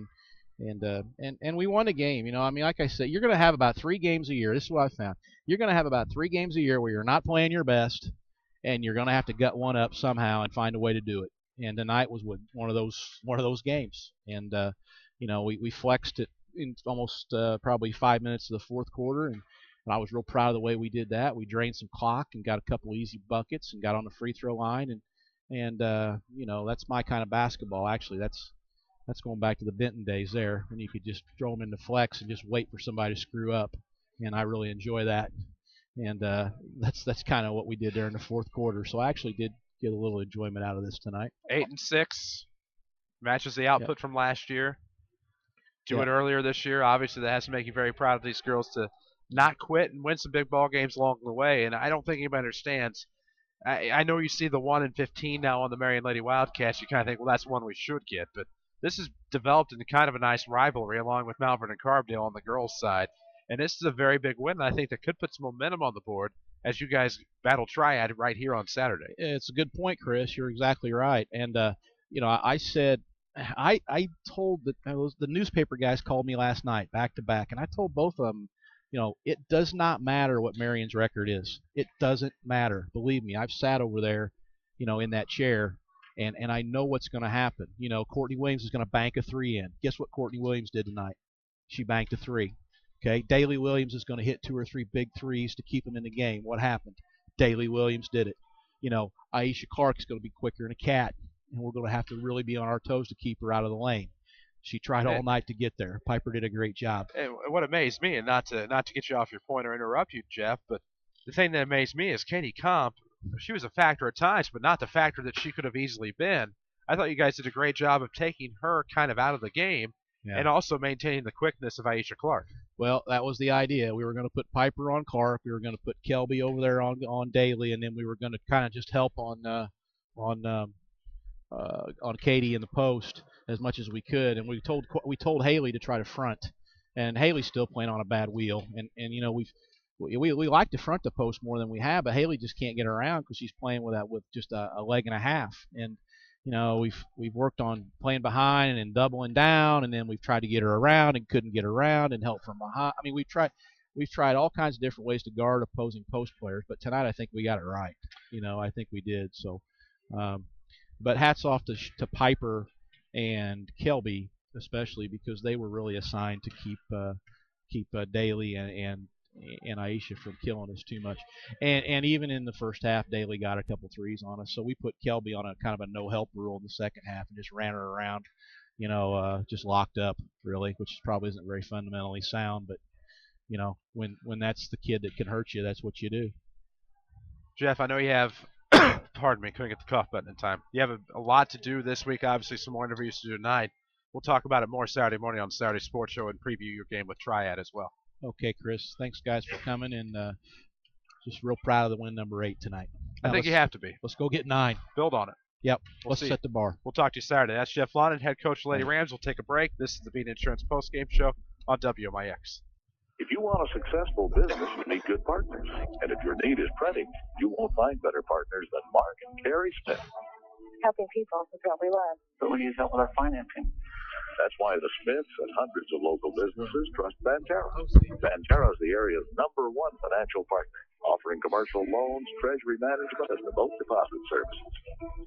And we won a game. I mean, like I said, you're going to have about 3 games a year. This is what I found. You're going to have about 3 games a year where you're not playing your best, and you're going to have to gut one up somehow and find a way to do it. And tonight was one of those games. And we flexed it in almost probably 5 minutes of the fourth quarter, and I was real proud of the way we did that. We drained some clock and got a couple easy buckets and got on the free throw line, and that's my kind of basketball. Actually, that's going back to the Benton days there, when you could just throw them into flex and just wait for somebody to screw up, and I really enjoy that. And that's kind of what we did there in the fourth quarter. So I actually did get a little enjoyment out of this tonight. 8-6 matches the output from last year. Do it earlier this year. Obviously, that has to make you very proud of these girls to not quit and win some big ball games along the way. And I don't think anybody understands. I know you see the 1-15 now on the Marion Lady Wildcats. You kind of think, well, that's one we should get, but this has developed into kind of a nice rivalry along with Mount Vernon and Carbondale on the girls' side. And this is a very big win, and I think that could put some momentum on the board as you guys battle Triad right here on Saturday. It's a good point, Chris. You're exactly right. And, I said I told the newspaper guys called me last night back to back, and I told both of them It does not matter what Marion's record is. It doesn't matter. Believe me, I've sat over there, in that chair, and I know what's going to happen. Courtney Williams is going to bank a 3 in. Guess what Courtney Williams did tonight? She banked a 3. Okay, Daly Williams is going to hit 2 or 3 big threes to keep him in the game. What happened? Daly Williams did it. Aisha Clark is going to be quicker than a cat, and we're going to have to really be on our toes to keep her out of the lane. She tried all night to get there. Piper did a great job. And what amazed me, and not to get you off your point or interrupt you, Jeff, but the thing that amazed me is Katie Comp. She was a factor at times, but not the factor that she could have easily been. I thought you guys did a great job of taking her kind of out of the game and also maintaining the quickness of Aisha Clark. Well, that was the idea. We were going to put Piper on Clark. We were going to put Kelby over there on Daly, and then we were going to kind of just help on Katie in the post as much as we could. And we told Haley to try to front, and Haley's still playing on a bad wheel. And we like to front the post more than we have, but Haley just can't get around because she's playing with just a leg and a half. And we've worked on playing behind and doubling down, and then we've tried to get her around and couldn't get around and help from behind. I mean, we've tried all kinds of different ways to guard opposing post players, but tonight I think we got it right. I think we did. So, but hats off to Piper and Kelby especially, because they were really assigned to keep Daly and Aisha from killing us too much. And even in the first half, Daly got a couple threes on us. So we put Kelby on a kind of a no-help rule in the second half and just ran her around, just locked up, really, which probably isn't very fundamentally sound. But, when that's the kid that can hurt you, that's what you do. Jeff, I know you have, pardon me, couldn't get the cough button in time. You have a lot to do this week, obviously some more interviews to do tonight. We'll talk about it more Saturday morning on Saturday Sports Show and preview your game with Triad as well. Okay, Chris. Thanks, guys, for coming, and just real proud of the win number 8 tonight. I think you have to be. Let's go get 9. Build on it. Yep. Let's set the bar. We'll talk to you Saturday. That's Jeff Londen, head coach of Lady Rams. We'll take a break. This is the Beat Insurance postgame show on WMIX. If you want a successful business, you need good partners. And if your need is printing, you won't find better partners than Mark and Carrie Smith. Helping people is what we love. But we need help with our financing. That's why the Smiths and hundreds of local businesses trust Banterra. Banterra is the area's #1 financial partner, offering commercial loans, treasury management, and remote deposit services.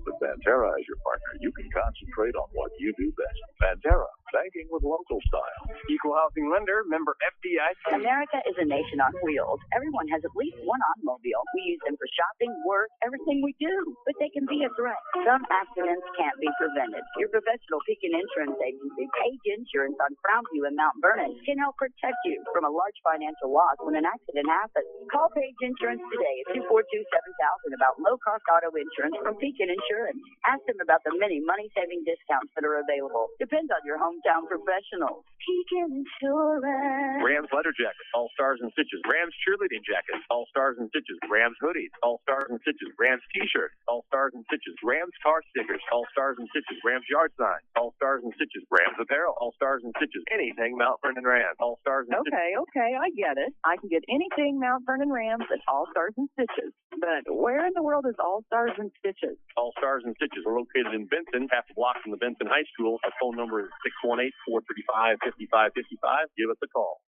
With Banterra as your partner, you can concentrate on what you do best. Banterra, banking with local style. Equal housing lender, member FDIC. America is a nation on wheels. Everyone has at least one automobile. We use them for shopping, work, everything we do. But they can be a threat. Some accidents can't be prevented. Your professional Pekin Insurance Agency, Page Insurance on Crownview in Mount Vernon, can help protect you from a large financial loss when an accident happens. Call Page Insurance today at 242-7000 about low-cost auto insurance from Pekin Insurance. Ask them about the many money-saving discounts that are available. Depends on your hometown professionals. Pekin Insurance. Rams leather jackets, all stars and stitches. Rams cheerleading jackets, all stars and stitches. Rams hoodies, all stars and stitches. Rams t-shirts, all stars and stitches. Rams car stickers, all stars and stitches. Rams yard signs, all stars and stitches. Rams apparel, all stars and stitches. Anything Mount Vernon Rams, all stars and stitches. Okay, I get it. I can get anything Mount Vernon Rams at All Stars and Stitches. But where in the world is All Stars and Stitches? All Stars and Stitches are located in Benton, half a block from the Benton High School. Our phone number is 618-435-5555. Give us a call.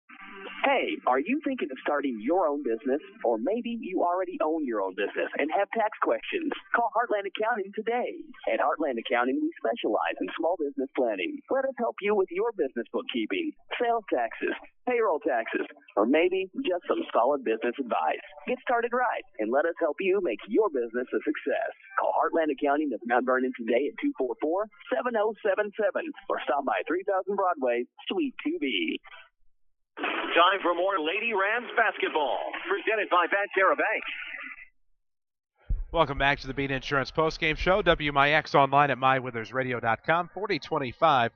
Hey, are you thinking of starting your own business? Or maybe you already own your own business and have tax questions? Call Heartland Accounting today. At Heartland Accounting, we specialize in small business planning. Let us help you with your business bookkeeping, sales taxes, payroll taxes, or maybe just some solid business advice. Get started right, and let us help you make your business a success. Call Heartland Accounting of Mount Vernon today at 244-7077 or stop by 3000 Broadway, Suite 2B. Time for more Lady Rams basketball, presented by Banterra Bank. Welcome back to the Beat Insurance postgame show. WMIX online at mywithersradio.com. 40-25.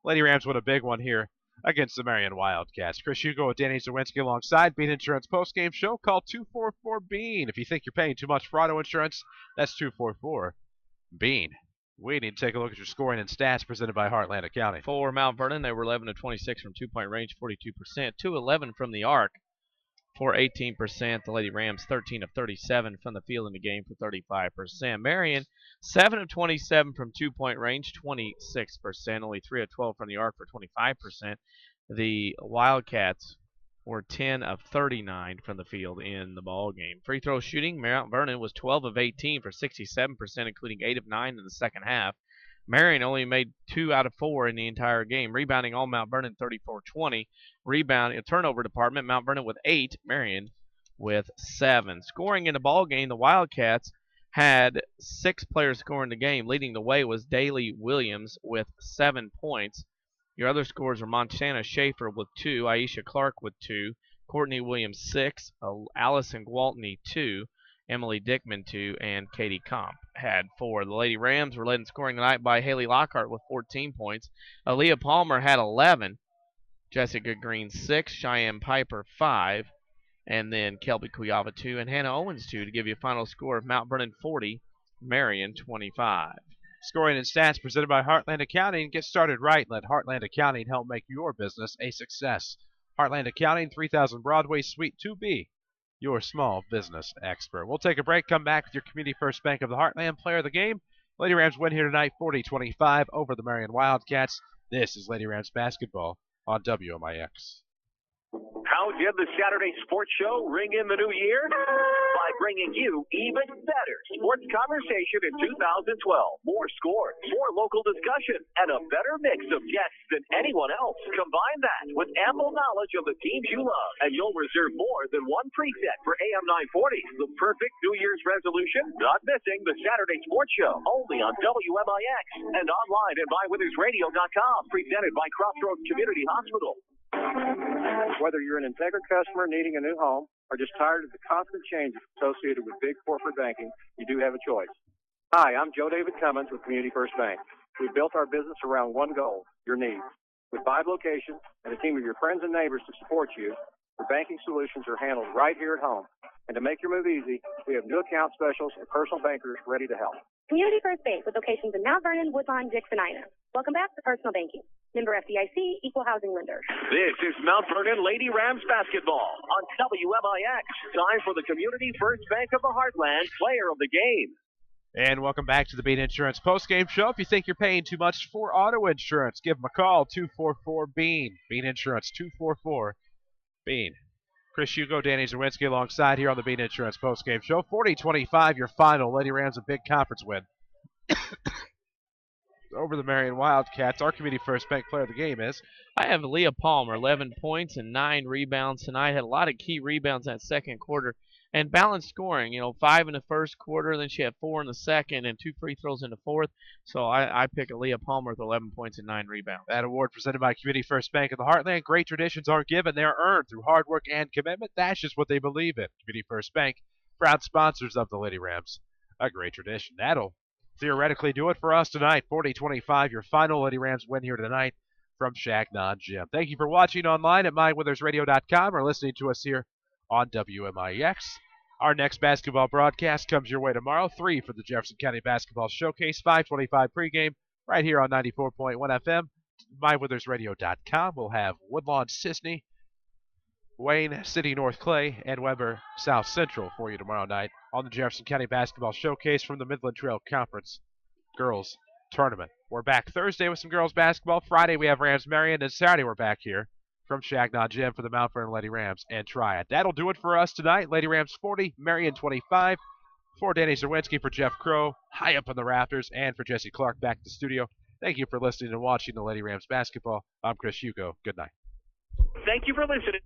Lady Rams win a big one here against the Marion Wildcats. Chris Hugo with Danny Czerwinski alongside. Beat Insurance postgame show. Call 244-BEAN. If you think you're paying too much for auto insurance, that's 244-BEAN. We need to take a look at your scoring and stats presented by Heartland Accounting. For Mount Vernon, they were 11 of 26 from two-point range, 42%. 2-11 from the arc for 18%. The Lady Rams 13 of 37 from the field in the game for 35%. Marion 7 of 27 from two-point range, 26%. Only 3 of 12 from the arc for 25%. The Wildcats were 10 of 39 from the field in the ball game. Free throw shooting, Mount Vernon was 12 of 18 for 67%, including 8 of 9 in the second half. Marion only made 2 out of 4 in the entire game. Rebounding, all Mount Vernon 34-20. Rebound, turnover department, Mount Vernon with 8, Marion with 7. Scoring in the ball game, the Wildcats had 6 players scoring the game. Leading the way was Daly Williams with 7 points. Your other scores are Montana Schaefer with 2, Aisha Clark with 2, Courtney Williams 6, Allison Gwaltney 2, Emily Dickman 2, and Katie Comp had 4. The Lady Rams were led in scoring tonight by Haley Lockhart with 14 points. Aaliyah Palmer had 11, Jessica Green 6, Cheyenne Piper 5, and then Kelby Kuyava 2, and Hannah Owens 2 to give you a final score of Mount Vernon 40, Marion 25. Scoring and stats presented by Heartland Accounting. Get started right. Let Heartland Accounting help make your business a success. Heartland Accounting, 3000 Broadway, Suite 2B. Your small business expert. We'll take a break. Come back with your Community First Bank of the Heartland player of the game. Lady Rams win here tonight, 40-25 over the Marion Wildcats. This is Lady Rams basketball on WMIX. How did the Saturday Sports Show ring in the new year? By bringing you even better sports conversation in 2012. More scores, more local discussion, and a better mix of guests than anyone else. Combine that with ample knowledge of the teams you love, and you'll reserve more than one preset for AM 940. The perfect New Year's resolution? Not missing the Saturday Sports Show, only on WMIX and online at mywithersradio.com. Presented by Crossroads Community Hospital. Whether you're an Integra customer needing a new home or just tired of the constant changes associated with big corporate banking, you do have a choice. Hi, I'm Joe David Cummins with Community First Bank. We built our business around one goal, your needs. With 5 locations and a team of your friends and neighbors to support you, your banking solutions are handled right here at home. And to make your move easy, we have new account specials and personal bankers ready to help. Community First Bank with locations in Mount Vernon, Woodlawn, Dixon, Ina. Welcome back to Personal Banking. Member FDIC, Equal Housing Lender. This is Mount Vernon Lady Rams basketball on WMIX. Time for the Community First Bank of the Heartland player of the game. And welcome back to the Bean Insurance postgame show. If you think you're paying too much for auto insurance, give them a call, 244-BEAN. Bean Insurance, 244-BEAN. Chris Hugo, Danny Czerwinski alongside here on the Bean Insurance postgame show. 40-25, your final. Lady Rams a big conference win over the Marion Wildcats. Our Community First Bank player of the game is? I have Leah Palmer, 11 points and 9 rebounds tonight. Had a lot of key rebounds in that second quarter. And balanced scoring, 5 in the first quarter, then she had 4 in the second and 2 free throws in the fourth. So I pick Leah Palmer with 11 points and 9 rebounds. That award presented by Community First Bank of the Heartland. Great traditions aren't given, they are earned through hard work and commitment. That's just what they believe in. Community First Bank, proud sponsors of the Lady Rams. A great tradition. That'll theoretically do it for us tonight. 40-25, your final. Lady Rams win here tonight from Changnon Gym. Thank you for watching online at mywithersradio.com or listening to us here on WMIX. Our next basketball broadcast comes your way tomorrow, 3 for the Jefferson County Basketball Showcase, 5:25 pregame, right here on 94.1 FM. mywithersradio.com. We'll have Woodlawn Sisney, Wayne City North Clay, and Weber South Central for you tomorrow night on the Jefferson County Basketball Showcase from the Midland Trail Conference Girls Tournament. We're back Thursday with some girls basketball. Friday we have Rams Marion, and Saturday we're back here from Changnon Gym for the Mount Vernon Lady Rams and Triad. That'll do it for us tonight. Lady Rams 40, Marion 25. For Danny Czerwinski, for Jeff Crow, high up on the rafters, and for Jesse Clark back in the studio. Thank you for listening and watching the Lady Rams basketball. I'm Chris Hugo. Good night. Thank you for listening.